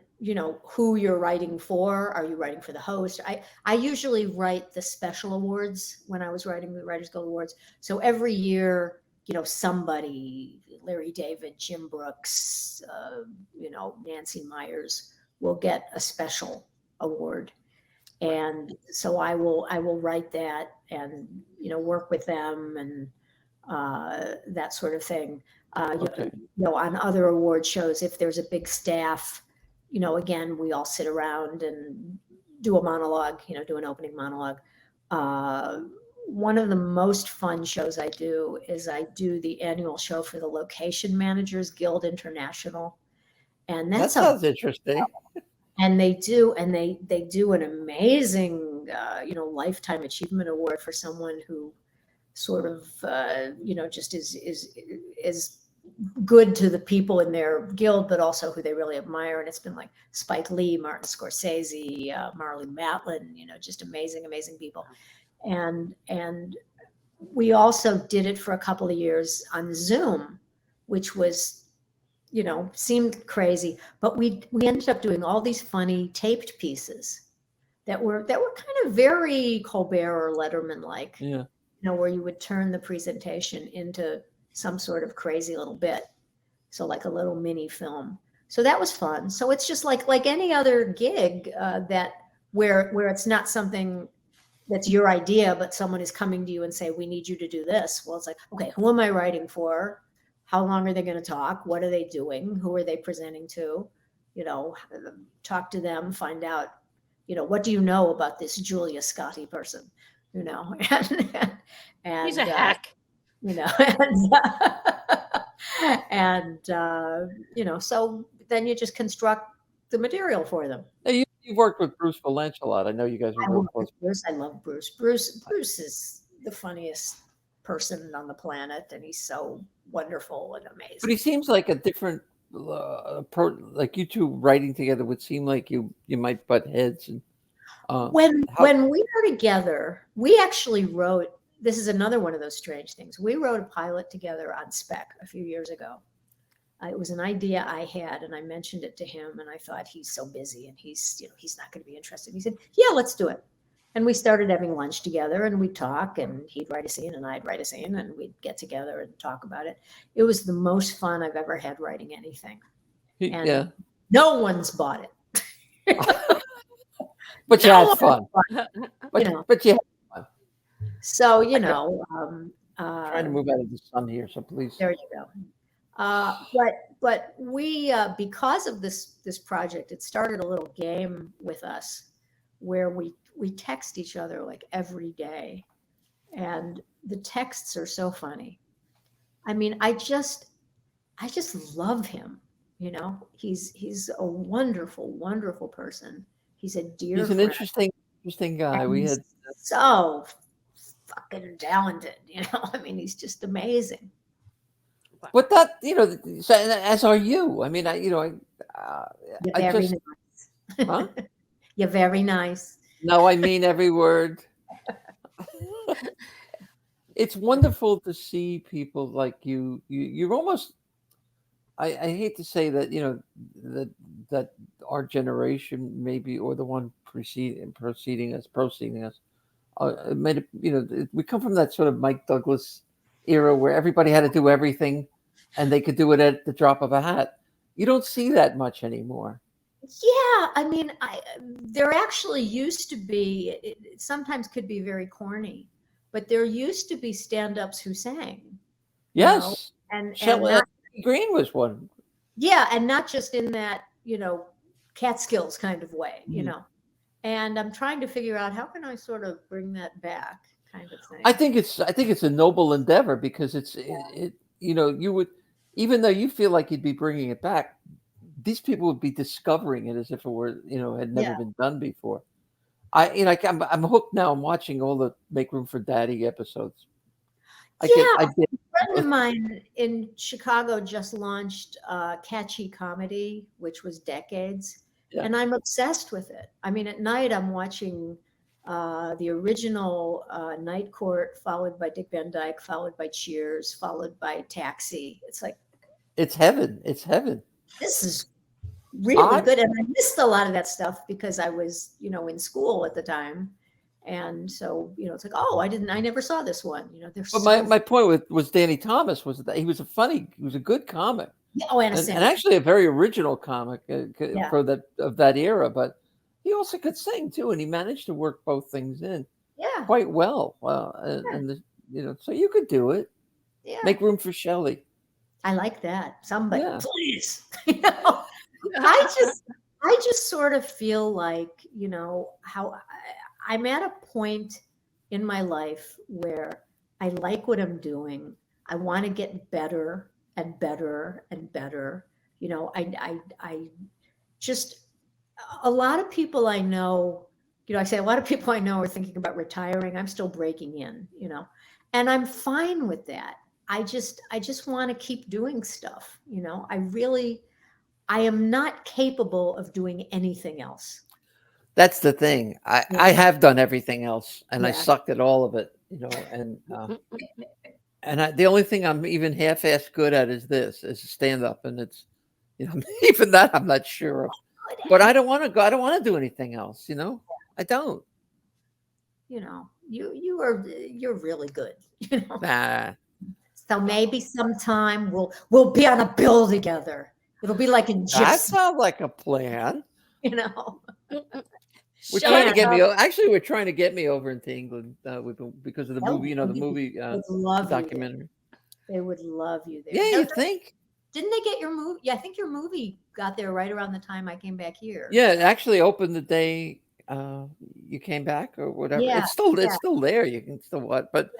who you're writing for, are you writing for the host? I usually write the special awards when I was writing the Writers Guild Awards. So every year, somebody, Larry David, Jim Brooks, Nancy Myers will get a special award. And so I will write that and, work with them and that sort of thing. On other award shows, if there's a big staff, again, we all sit around and do a monologue, do an opening monologue. One of the most fun shows I do is I do the annual show for the Location Managers Guild International. And that sounds interesting. And they do an amazing, lifetime achievement award for someone who sort of, just is good to the people in their guild, but also who they really admire. And it's been like Spike Lee, Martin Scorsese, Marley Matlin, just amazing, amazing people. And we also did it for a couple of years on Zoom, which was, seemed crazy, but we ended up doing all these funny taped pieces that were kind of very Colbert or Letterman like, where you would turn the presentation into some sort of crazy little bit. So like a little mini film. So that was fun. So it's just like any other gig that where it's not something that's your idea, but someone is coming to you and say, we need you to do this. Well, it's like, okay, who am I writing for? How long are they going to talk? What are they doing? Who are they presenting to? You know, talk to them, find out, you know, what do you know about this Julia Scotti person? You know, and He's a hack. you know, and you know, so then you just construct the material for them. Now, you've worked with Bruce Valanche a lot. I know you guys are real close. Bruce, I love Bruce. Bruce is the funniest person on the planet, and he's so wonderful and amazing. But he seems like a different, like you two writing together would seem like you might butt heads. And when we were together, we actually wrote. This is another one of those strange things. We wrote a pilot together on spec a few years ago. It was an idea I had, and I mentioned it to him, and I thought, he's so busy, and he's not going to be interested. He said, yeah, let's do it. And we started having lunch together, and we'd talk, and he'd write a scene, and I'd write a scene, and we'd get together and talk about it. It was the most fun I've ever had writing anything. And no one's bought it. But you had fun. But you had fun. So, you know. Trying to move out of the sun here, so please. There you go. But we, because of this project, it started a little game with us where we text each other like every day, and the texts are so funny. I mean, I just love him. You know, he's a wonderful, wonderful person. He's a dear. He's an friend. interesting guy. And we had so fucking talented. You know, I mean, he's just amazing. But that, you know, as are you. I mean, You're very nice. Huh? You're very nice. No, I mean every word. It's wonderful to see people like you. You're almost. I hate to say that, you know, that our generation maybe, or the one preceding us, made it, you know, we come from that sort of Mike Douglas era where everybody had to do everything and they could do it at the drop of a hat. You don't see that much anymore. Yeah, I mean, there actually used to be, it sometimes could be very corny, but there used to be stand-ups who sang. Yes. You know? Shelly Green was one. Yeah, and not just in that, you know, Catskills kind of way, you know. And I'm trying to figure out how can I sort of bring that back, kind of thing. I think it's a noble endeavor, because it you know, you would, even though you feel like you'd be bringing it back, these people would be discovering it as if it were, you know, had never been done before. I'm hooked now. I'm watching all the Make Room for Daddy episodes. A friend of mine in Chicago just launched Catchy Comedy, which was Decades, and I'm obsessed with it. I mean, at night I'm watching the original Night Court, followed by Dick Van Dyke, followed by Cheers, followed by Taxi. It's like, it's heaven. It's heaven. This is really good, and I missed a lot of that stuff because I was, you know, in school at the time. And so, you know, it's like, oh, I never saw this one. You know, but my point was Danny Thomas was that he was a good comic. Oh, and actually a very original comic for that era. But he also could sing too, and he managed to work both things in quite well. And you know, so you could do it. Yeah. Make room for Shelly. I like that. Somebody, please. You know, I just sort of feel like, you know, how I'm at a point in my life where I like what I'm doing. I want to get better and better and better. You know, I just, a lot of people I know, you know, I say a lot of people I know are thinking about retiring. I'm still breaking in, you know, and I'm fine with that. I just want to keep doing stuff. You know, I am not capable of doing anything else. That's the thing. I have done everything else, and I sucked at all of it, you know. And the only thing I'm even half-assed good at is stand up, and it's, you know, even that I'm not sure of. But I don't want to go. I don't want to do anything else, you know. I don't. You know, you're really good. You know. Nah. So maybe sometime we'll be on a bill together. It'll be like in That sounds like a plan. You know. We're trying to get me. Sharon, Actually, we're trying to get me over into England because of the movie. The movie would love you there. documentary. They would love you there. Yeah, you think? Didn't they get your movie? Yeah, I think your movie got there right around the time I came back here. Yeah, it actually opened the day you came back or whatever. Yeah, It's still there. You can still watch, but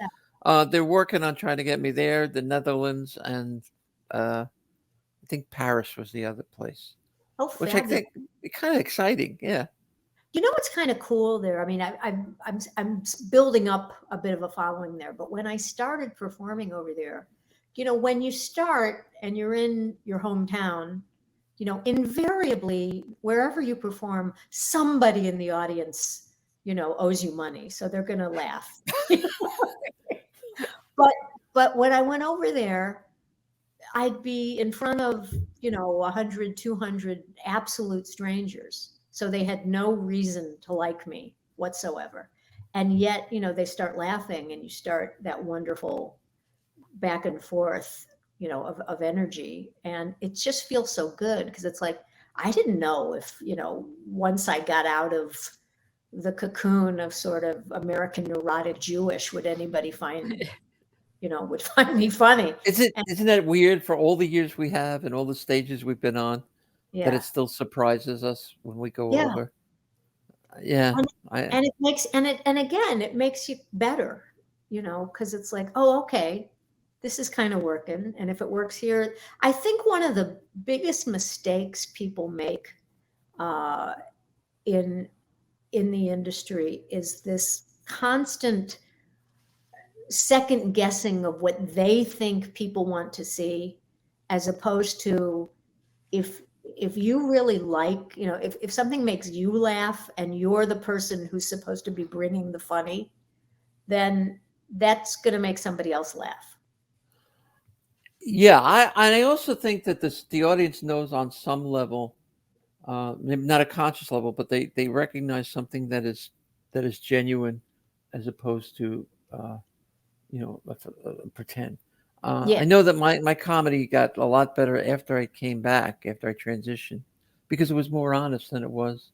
they're working on trying to get me there. The Netherlands and I think Paris was the other place, Oh, which I think is kind of exciting. Yeah. You know what's kind of cool there? I mean, I'm building up a bit of a following there, but when I started performing over there, you know, when you start and you're in your hometown, you know, invariably wherever you perform, somebody in the audience, you know, owes you money, so they're going to laugh. But when I went over there, I'd be in front of, you know, 100, 200 absolute strangers. So they had no reason to like me whatsoever. And yet, you know, they start laughing and you start that wonderful back and forth, you know, of energy. And it just feels so good because it's like, I didn't know if, you know, once I got out of the cocoon of sort of American neurotic Jewish, would anybody find, you know, would find me funny. Isn't that weird for all the years we have and all the stages we've been on? That it still surprises us when we go over. Yeah. And it makes, and again, it makes you better, you know, because it's like, oh, okay, this is kind of working. And if it works here, I think one of the biggest mistakes people make in the industry is this constant second guessing of what they think people want to see, as opposed to if you really like, you know, if something makes you laugh and you're the person who's supposed to be bringing the funny, then that's going to make somebody else laugh. Yeah, I also think that the audience knows on some level, maybe not a conscious level, but they recognize something that is genuine, as opposed to you know, pretend. I know that my comedy got a lot better after I came back, after I transitioned, because it was more honest than it was.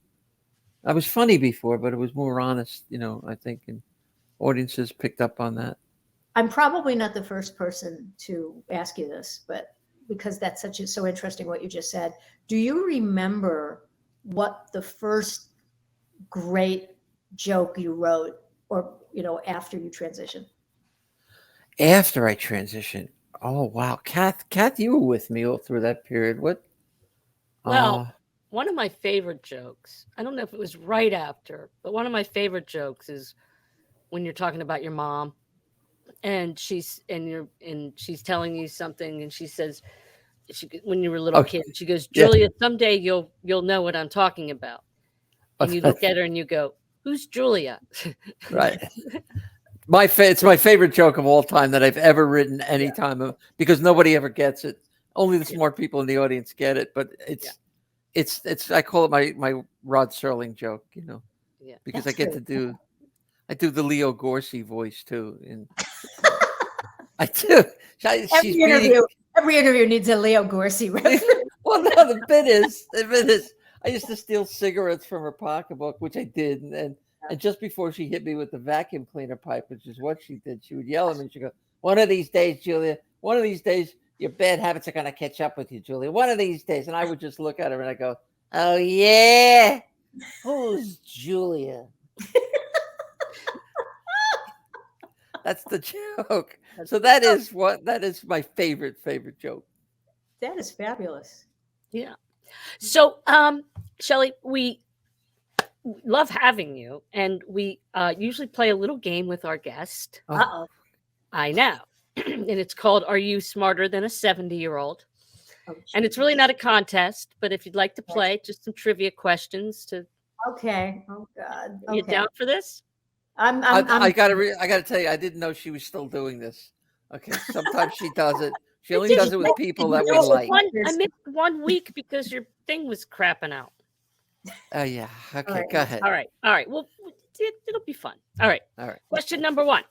I was funny before, but it was more honest, you know, I think, and audiences picked up on that. I'm probably not the first person to ask you this, but because that's so interesting what you just said. Do you remember what the first great joke you wrote, or, you know, after you transitioned? After I transitioned, oh wow, Kath, you were with me all through that period. What? Well, one of my favorite jokes, I don't know if it was right after, but one of my favorite jokes is when you're talking about your mom, and she's telling you something, and she says, when you were a little kid, she goes, Julia, someday you'll know what I'm talking about. And you look at her and you go, who's Julia? Right. It's my favorite joke of all time that I've ever written any time, because nobody ever gets it. Only the smart people in the audience get it. But it's I call it my Rod Serling joke, you know, because I do the Leo Gorcey voice too. And I do. Every interview needs a Leo Gorcey reference. Well, no, the bit is I used to steal cigarettes from her pocketbook, which I did, and just before she hit me with the vacuum cleaner pipe, which is what she did, she would yell at me. She'd go, one of these days, Julia, one of these days, your bad habits are going to catch up with you, Julia. One of these days. And I would just look at her and I go, oh, yeah. Who's Julia? That's the joke. So that is my favorite joke. That is fabulous. Yeah. So, Shelly, we love having you, and we usually play a little game with our guest. Uh-oh. I know. And it's called Are You Smarter Than a 70-Year-Old? And it's really not a contest, but if you'd like to play, just some trivia questions to. Okay. Oh God. Okay. You down for this? I gotta tell you, I didn't know she was still doing this. Okay, sometimes she does it. She only does it with people that we like. I missed 1 week because your thing was crapping out. Oh yeah. Okay, go ahead. All right. Well, it'll be fun. All right. Question number 1.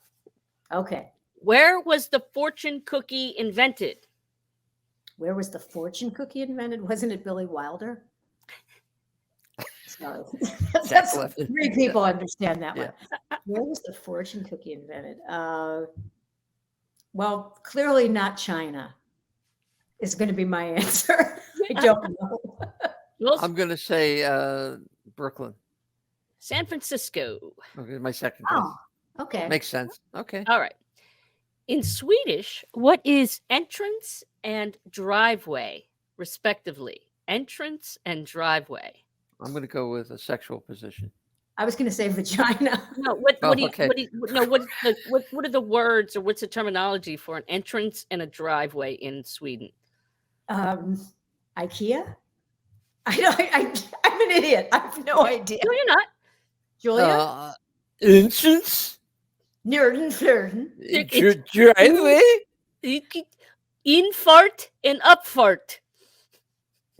Okay. Where was the fortune cookie invented? Where was the fortune cookie invented? Wasn't it Billy Wilder? That's Left. 3 people understand that Yeah. one. Where was the fortune cookie invented? Well, clearly not China is going to be my answer. I don't know. Well, I'm going to say Brooklyn. San Francisco. Okay, my second guess. Oh, okay. Makes sense. Okay. All right. In Swedish, what is entrance and driveway, respectively? Entrance and driveway. I'm going to go with a sexual position. I was going to say vagina. No, what Oh, do you, okay. what are the words or what's the terminology for an entrance and a driveway in Sweden? IKEA? I know. I'm an idiot. I have no idea. No, you're not. Julia? Entrance? Nörden flirten. Driveway? Infart and upfart.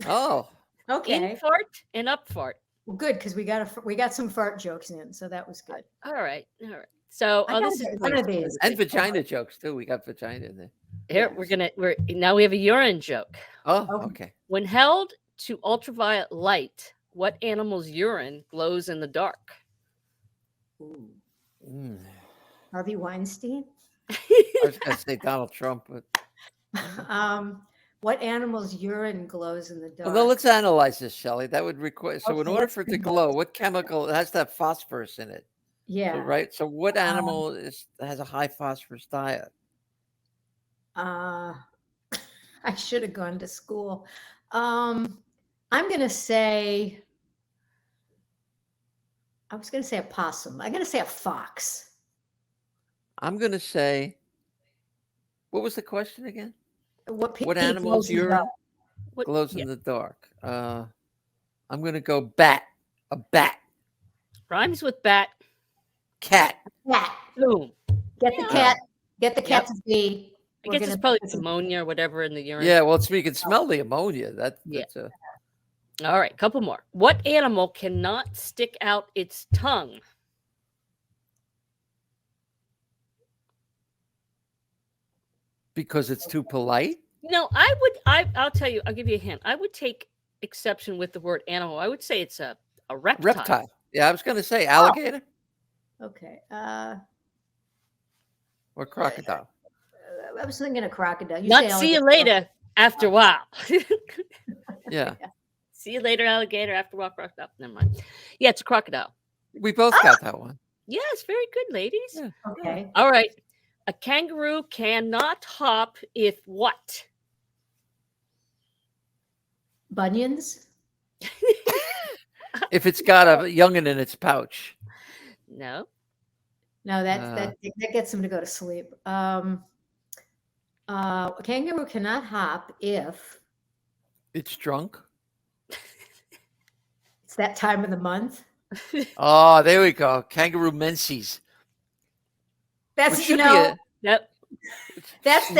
Oh. Okay. Infart and upfart. Well, good, because we got some fart jokes in, so that was good. All right. So I this got is one of these. And vagina jokes too. We got vagina in there. here. We're now we have a urine joke. Oh, Oh. okay. When held to ultraviolet light, what animal's urine glows in the dark? Ooh. Mm. Harvey Weinstein. I was going to say Donald Trump, but What animal's urine glows in the dark? well, let's analyze this, Shelly. That would require. So, in Okay, order for it to glow, what chemical it has to have phosphorus in it? Yeah. So, right. So, what animal has a high phosphorus diet? I should have gone to school. I'm gonna say. I was gonna say a possum. I'm gonna say a fox. I'm going to say. What was the question again? What animal's urine What glows in the dark? I'm going to go bat. A bat. rhymes with bat? Cat. Cat. Boom. Get the Yeah. cat. Get the cat to be. I guess it's probably ammonia or whatever in the urine. Yeah. Well, you can smell the ammonia. That's a. All right, couple more. What animal cannot stick out its tongue? Because it's too polite. No, I'll tell you. I'll give you a hint. I would take exception with the word animal. I would say it's a reptile. Reptile. Yeah, I was going to say alligator Okay. or crocodile. I was thinking a crocodile. You Not say see you alligator. later after a while. Yeah. See you later, alligator. After a while, crocodile. Never mind. Yeah, it's a crocodile. We both got that one. Yes, very good, ladies. Yeah. Okay. All right. A kangaroo cannot hop if what? Bunions. If it's got a youngin in its pouch. No. No, that gets them to go to sleep. A kangaroo cannot hop if It's drunk. it's that time of the month. Oh, there we go. Kangaroo menses. That's Which you should be know Yep. that's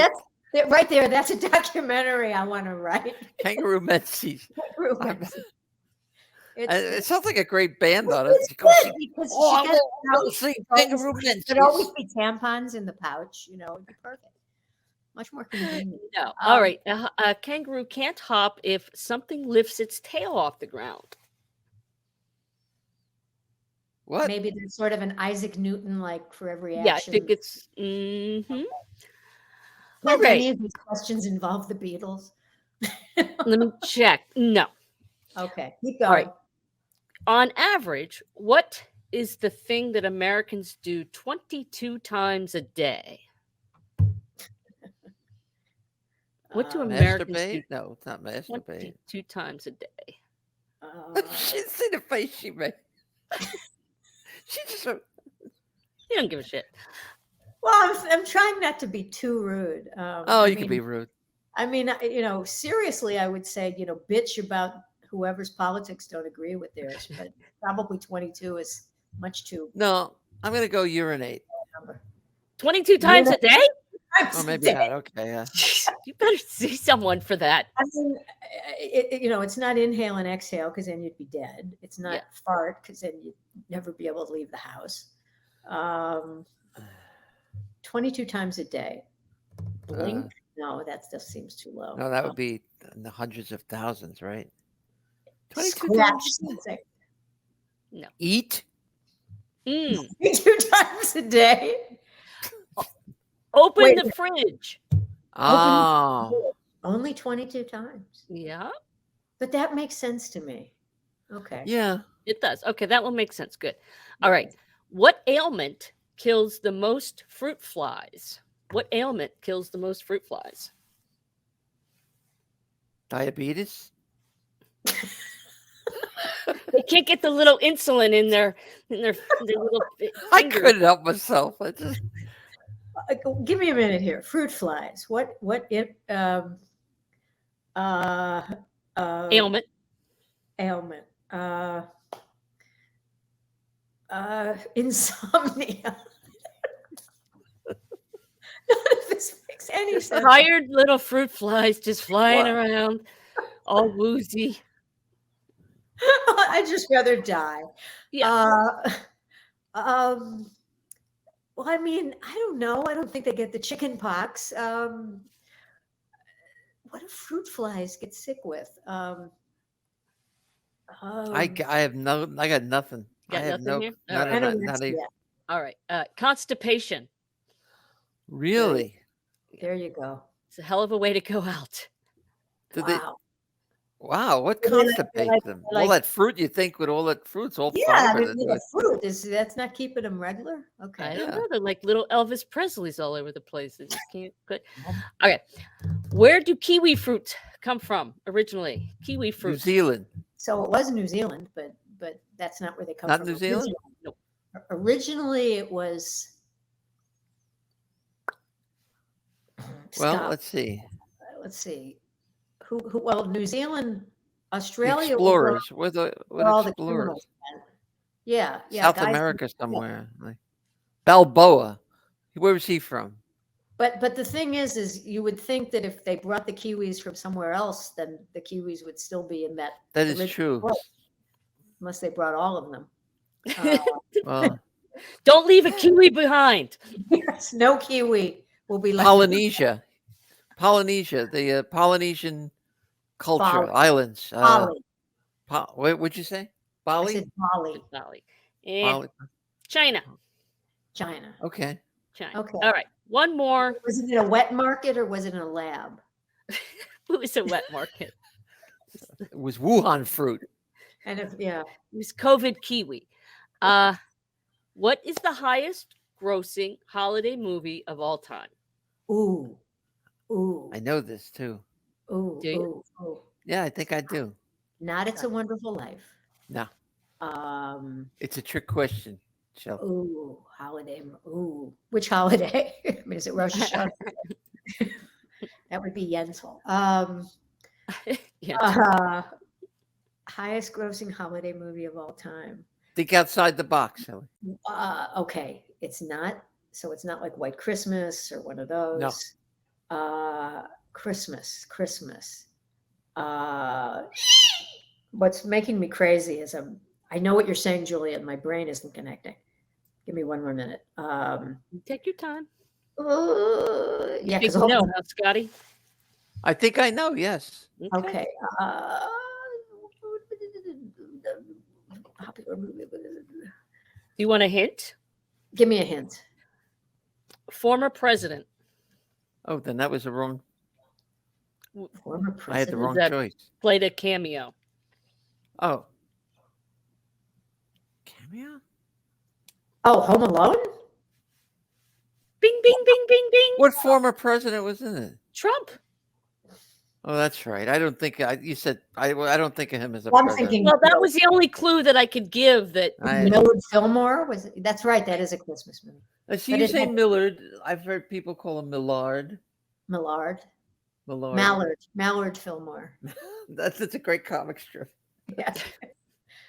right there. That's a documentary I want to write. Kangaroo menses. Kangaroo menses. It sounds like a great band on it. It's good because she gets I'll sing Kangaroo menses. There'd always be tampons in the pouch. You know, it'd be perfect. Much more convenient. No. All right. A kangaroo can't hop if something lifts its tail off the ground. What? Maybe there's sort of an Isaac Newton, like for every action. Yeah, I think it's. Mm-hmm. Does Okay. any of these questions involve the Beatles? Let me check. No. Okay, keep going. All right. On average, what is the thing that Americans do 22 times a day? What do Americans do Masturbate? No, it's not masturbate. 22 times a day? She see the face she made. She just. You don't give a shit. Well, I'm trying not to be too rude. You can be rude. I mean, seriously, I would say, bitch about whoever's politics don't agree with theirs, but probably 22 is much too. No, I'm gonna go urinate. Number. 22 times a day? Or maybe not. Okay, yeah. You better see someone for that. I mean, it's not inhale and exhale because then you'd be dead. It's not fart because then you'd never be able to leave the house. 22 times a day. Blink? No, that just seems too low. No, that would be in the hundreds of thousands, right? 22 Scratch times. something. Eat? Mm. 2 times a day. Open Wait. the fridge. Oh. Only 22 times. Yeah, But that makes sense to me. Okay. Yeah. it does. Okay, that will make sense. Good. All right. What ailment kills the most fruit flies? What ailment kills the most fruit flies? Diabetes? They can't get the little insulin in their little I fingers. couldn't help myself. I just Give me a minute here. Fruit flies. What it Ailment. ailment. Insomnia. None of this makes any sense. Tired little fruit flies just flying What? around, all woozy. I'd just rather die. Yeah. Well, I mean, I don't know. I don't think they get the chicken pox. What do fruit flies get sick with? I have no. I got nothing. Got I have nothing no. here? Not, All not, right. not even, All right. Constipation. really. There you go. It's a hell of a way to go out. Did they? Wow. Wow. What Well, then I- constipates like- them? like- all that fruit. You think with all that fruit's all Yeah, fiber. the fruit that's not keeping them regular. I Okay. don't Yeah. know. They're like little Elvis Presleys all over the place. They just can't. Good. Okay. Where do kiwi fruit come from originally? Kiwi New fruit. Zealand. So it was New Zealand, but that's not where they come Not from. New Zealand? Nope. Originally, it was. Well, Scotland. let's see. Let's see. Who? Well, New Zealand, The Australia. explorers. Where the where all the explorers? criminals went. Yeah, South guys- America somewhere. Like Balboa. Where was he from? But the thing is you would think that if they brought the Kiwis from somewhere else, then the Kiwis would still be in that. That is original true. place, unless they brought all of them. Well, Don't leave a kiwi behind. Yes, no Kiwi will be left. Polynesia. The Polynesian culture, Bali. islands. Bali. What'd you say? I Bali? said Bali, Bali. And Bali. China. China. Okay. China. Okay. All right. One more. Was it in a wet market or was it in a lab? It was a wet market. It was Wuhan fruit. And if It was COVID kiwi. What is the highest grossing holiday movie of all time? ooh, I know this too. ooh, Do you? ooh. Yeah, I think I do. Not It's a Wonderful Life. No, Um, it's a trick question, Shell. ooh, holiday. Ooh, which holiday? I mean, is it Rosh Hashanah? That would be Yentl. Yeah. Highest grossing holiday movie of all time. Think outside the box, Shelley. Okay, it's not. So it's not like White Christmas or one of those. Christmas. What's making me crazy is I know what you're saying, Julia, and my brain isn't connecting. Give me one more minute. Take your time. Yeah, Think because you know, huh, Scotty? I think I know. Yes. okay. Do you want a hint? Give me a hint. Former president. Oh, then that was the wrong. Former I had the president. wrong That- choice. Played a cameo. Oh. Cameo? Oh, Home Alone? Bing, bing, bing, bing, bing. What former president was in it? Trump. Oh, that's right. I don't think you said I don't think of him as a Well, I'm president. thinking Well, that was the only clue that I could give. That Millard Fillmore was. That's right. That is a Christmas movie. See, but you it say had- Millard. I've heard people call him Millard. Millard. Millard. Mallard Fillmore. That's a great comic strip. Yeah.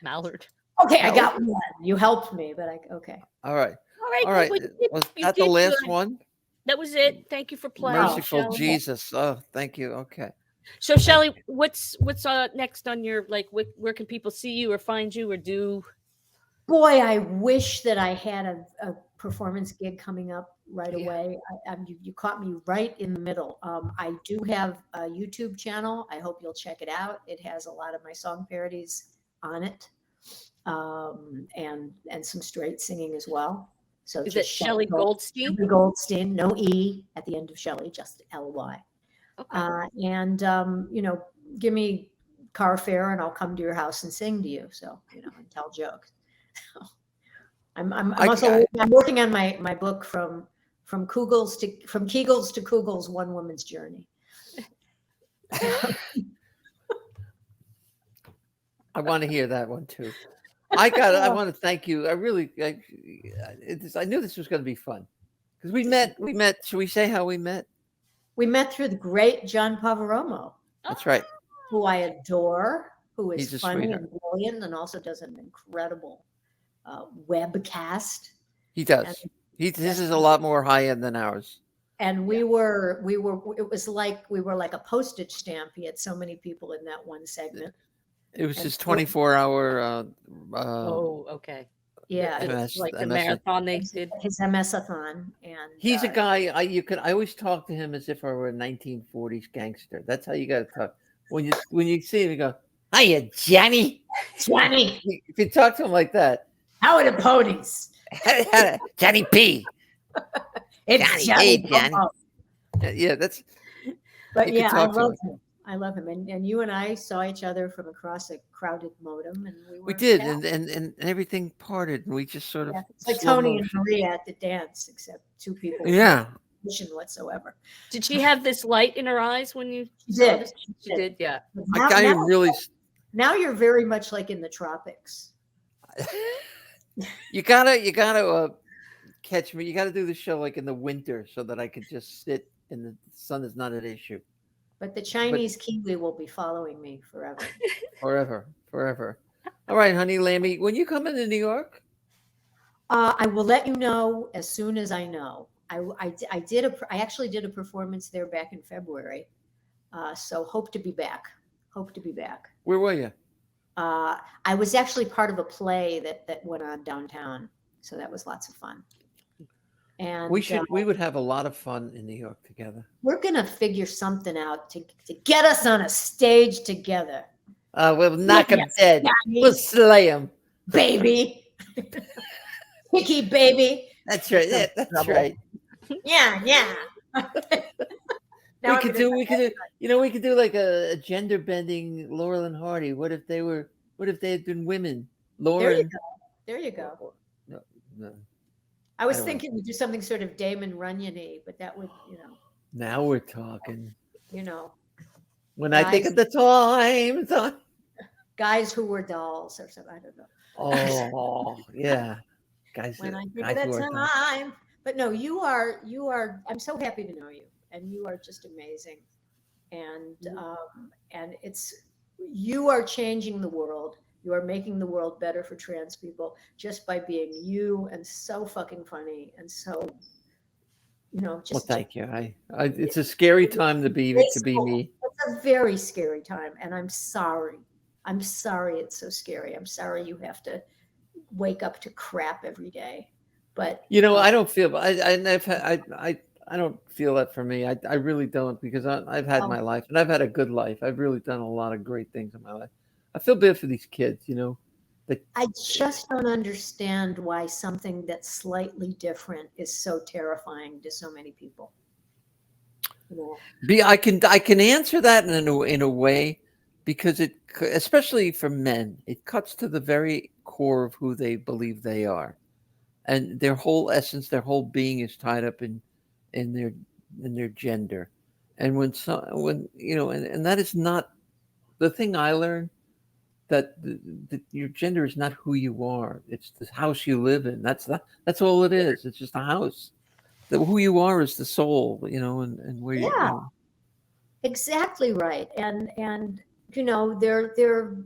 Mallard. Okay, I got one. You helped me, but okay. All right. All right. All right. well, you Was you that the did last good. one? That was it. Thank you for playing. Merciful Shelley. Jesus. Oh, thank you. Okay. So, Shelly, what's next on your where can people see you or find you or do? Boy, I wish that I had a performance gig coming up right Yeah. away. You caught me right in the middle. I do have a YouTube channel. I hope you'll check it out. It has a lot of my song parodies on it. and some straight singing as well. So Is it just Shelly Goldstein? Shelly Goldstein, no E at the end of Shelly, just Ly. Okay. And give me car fare, and I'll come to your house and sing to you. So and tell jokes. So I'm working on my book from Kegels to Kugels, One Woman's Journey. I want to hear that one too. I want to thank you. I knew this was going to be fun because we met. Should we say how we met? We met through the great John Pavaromo. That's right. Who I adore, who is funny sweetheart. and brilliant, and also does an incredible webcast. He does. This is a lot more high end than ours. And we were. It was like we were like a postage stamp. He had so many people in that one segment. It was his 24-hour. Okay. Yeah, it was like the marathon they did. His MS-a-thon, and he's a guy. I always talk to him as if I were a 1940s gangster. That's how you got to talk. When you see him, you go, "Hiya, Johnny." Johnny. If you talk to him like that, how are the ponies? Johnny P. It's Johnny. Hey, Johnny. Yeah, that's. But yeah, I love him. I love him, and you and I saw each other from across a crowded modem, and we did, and everything parted, and we just sort of. It's like Tony and Maria at the dance, except two people. Yeah. Whatsoever. Did she have this light in her eyes when you saw this? She did, yeah. Now you're very much like in the tropics. You gotta catch me. You gotta do the show like in the winter so that I could just sit and the sun is not an issue. But the Chinese Kiwi will be following me forever. Forever. All right, honey Lammy, when you come into New York? I will let you know as soon as I know. I actually did a performance there back in February. So hope to be back. Where were you? I was actually part of a play that went on downtown. So that was lots of fun. And we would have a lot of fun in New York together. We're gonna figure something out to get us on a stage together. We'll knock him dead. We'll slay him, baby. Hickey, baby. That's right. Yeah, that's right. Yeah. we could do like a gender bending Laurel and Hardy. What if they had been women? Lauren. There you go. No. I was thinking we'd do something sort of Damon Runyon-y, but that would, Now we're talking. When guys, I think of the time. Guys who were dolls or something. I don't know. Oh, yeah. Guys. When I think of the time. But no, you are, I'm so happy to know you. And you are just amazing. And you are changing the world. You are making the world better for trans people just by being you, and so fucking funny, and so just. Well, thank you. It's a scary time to be me. It's a very scary time, and I'm sorry. It's so scary. I'm sorry you have to wake up to crap every day. But I don't feel. I don't feel that for me. I really don't, because I've had my life, and I've had a good life. I've really done a lot of great things in my life. I feel bad for these kids, I just don't understand why something that's slightly different is so terrifying to so many people. I can answer that in a way, because it, especially for men, it cuts to the very core of who they believe they are, and their whole essence, their whole being is tied up in their gender, and when that is not the thing I learned. That your gender is not who you are. It's the house you live in. That's all it is. It's just a house. Who you are is the soul, and where you are. Exactly right. And they're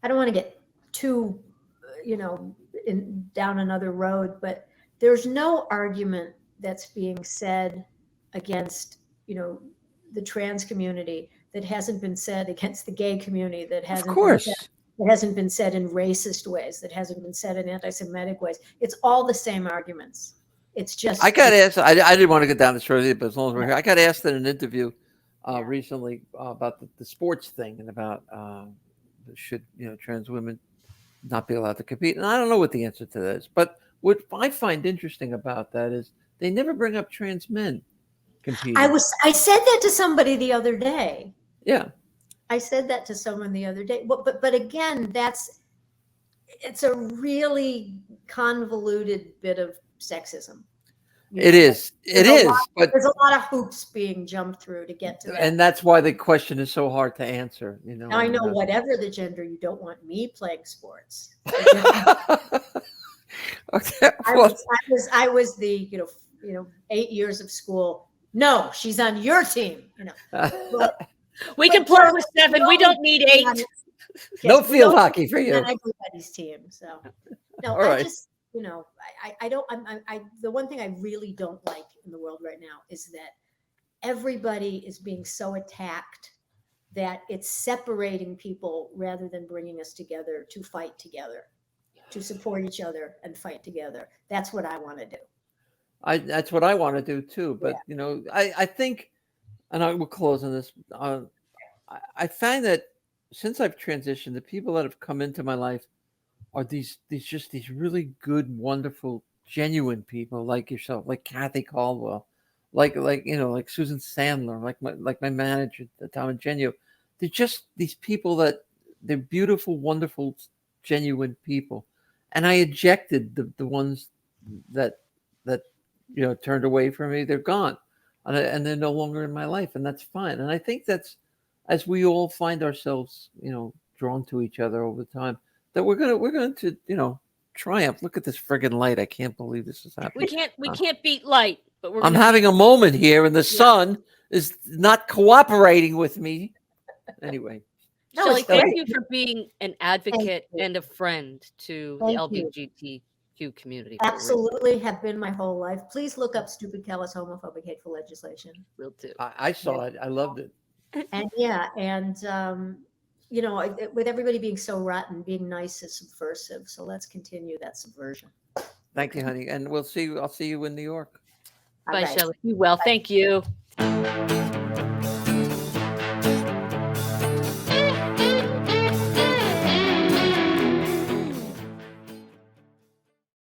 I don't want to get too, down another road, but there's no argument that's being said against, the trans community that hasn't been said against the gay community, that hasn't been said in racist ways, that hasn't been said in anti-Semitic ways. It's all the same arguments. It's just. I got asked. I didn't want to get down this road, but as long as we're here, I got asked in an interview recently about the sports thing and about should trans women not be allowed to compete? And I don't know what the answer to that is. But what I find interesting about that is they never bring up trans men competing. I said that to somebody the other day. Yeah. I said that to someone the other day. But again, it's a really convoluted bit of sexism. It is. But there's a lot of hoops being jumped through to get to that. And that's why the question is so hard to answer. Now I know whatever the gender, you don't want me playing sports. Okay. I was the 8 years of school. No, she's on your team. But, we can play with 7. We don't need 8. No field hockey for you. On everybody's team. So no, All right. I just I don't. The one thing I really don't like in the world right now is that everybody is being so attacked that it's separating people rather than bringing us together to fight together, to support each other and fight together. That's what I want to do. That's what I want to do too. But I think, and I will close on this. I find that since I've transitioned, the people that have come into my life are these really good, wonderful, genuine people like yourself, like Kathy Caldwell, like Susan Sandler, like my manager, Tom and Genio. They're just these people that they're beautiful, wonderful, genuine people. And I ejected the ones that turned away from me. They're gone, and they're no longer in my life, and that's fine. And I think that's as we all find ourselves, drawn to each other over time, that we're going to triumph. Look at this friggin' light. I can't believe this is happening. We can't beat light, but I'm having a moment here, and the sun is not cooperating with me. Anyway. Shelly, thank you for being an advocate and a friend to the LGBTQ community. Absolutely, have been my whole life. Please look up stupid, callous, homophobic, hateful legislation. Will do. I saw it. I loved it. And with everybody being so rotten, being nice is subversive. So let's continue that subversion. Thank you, honey. And I'll see you in New York. Bye, Shelly. Be well. Thank you.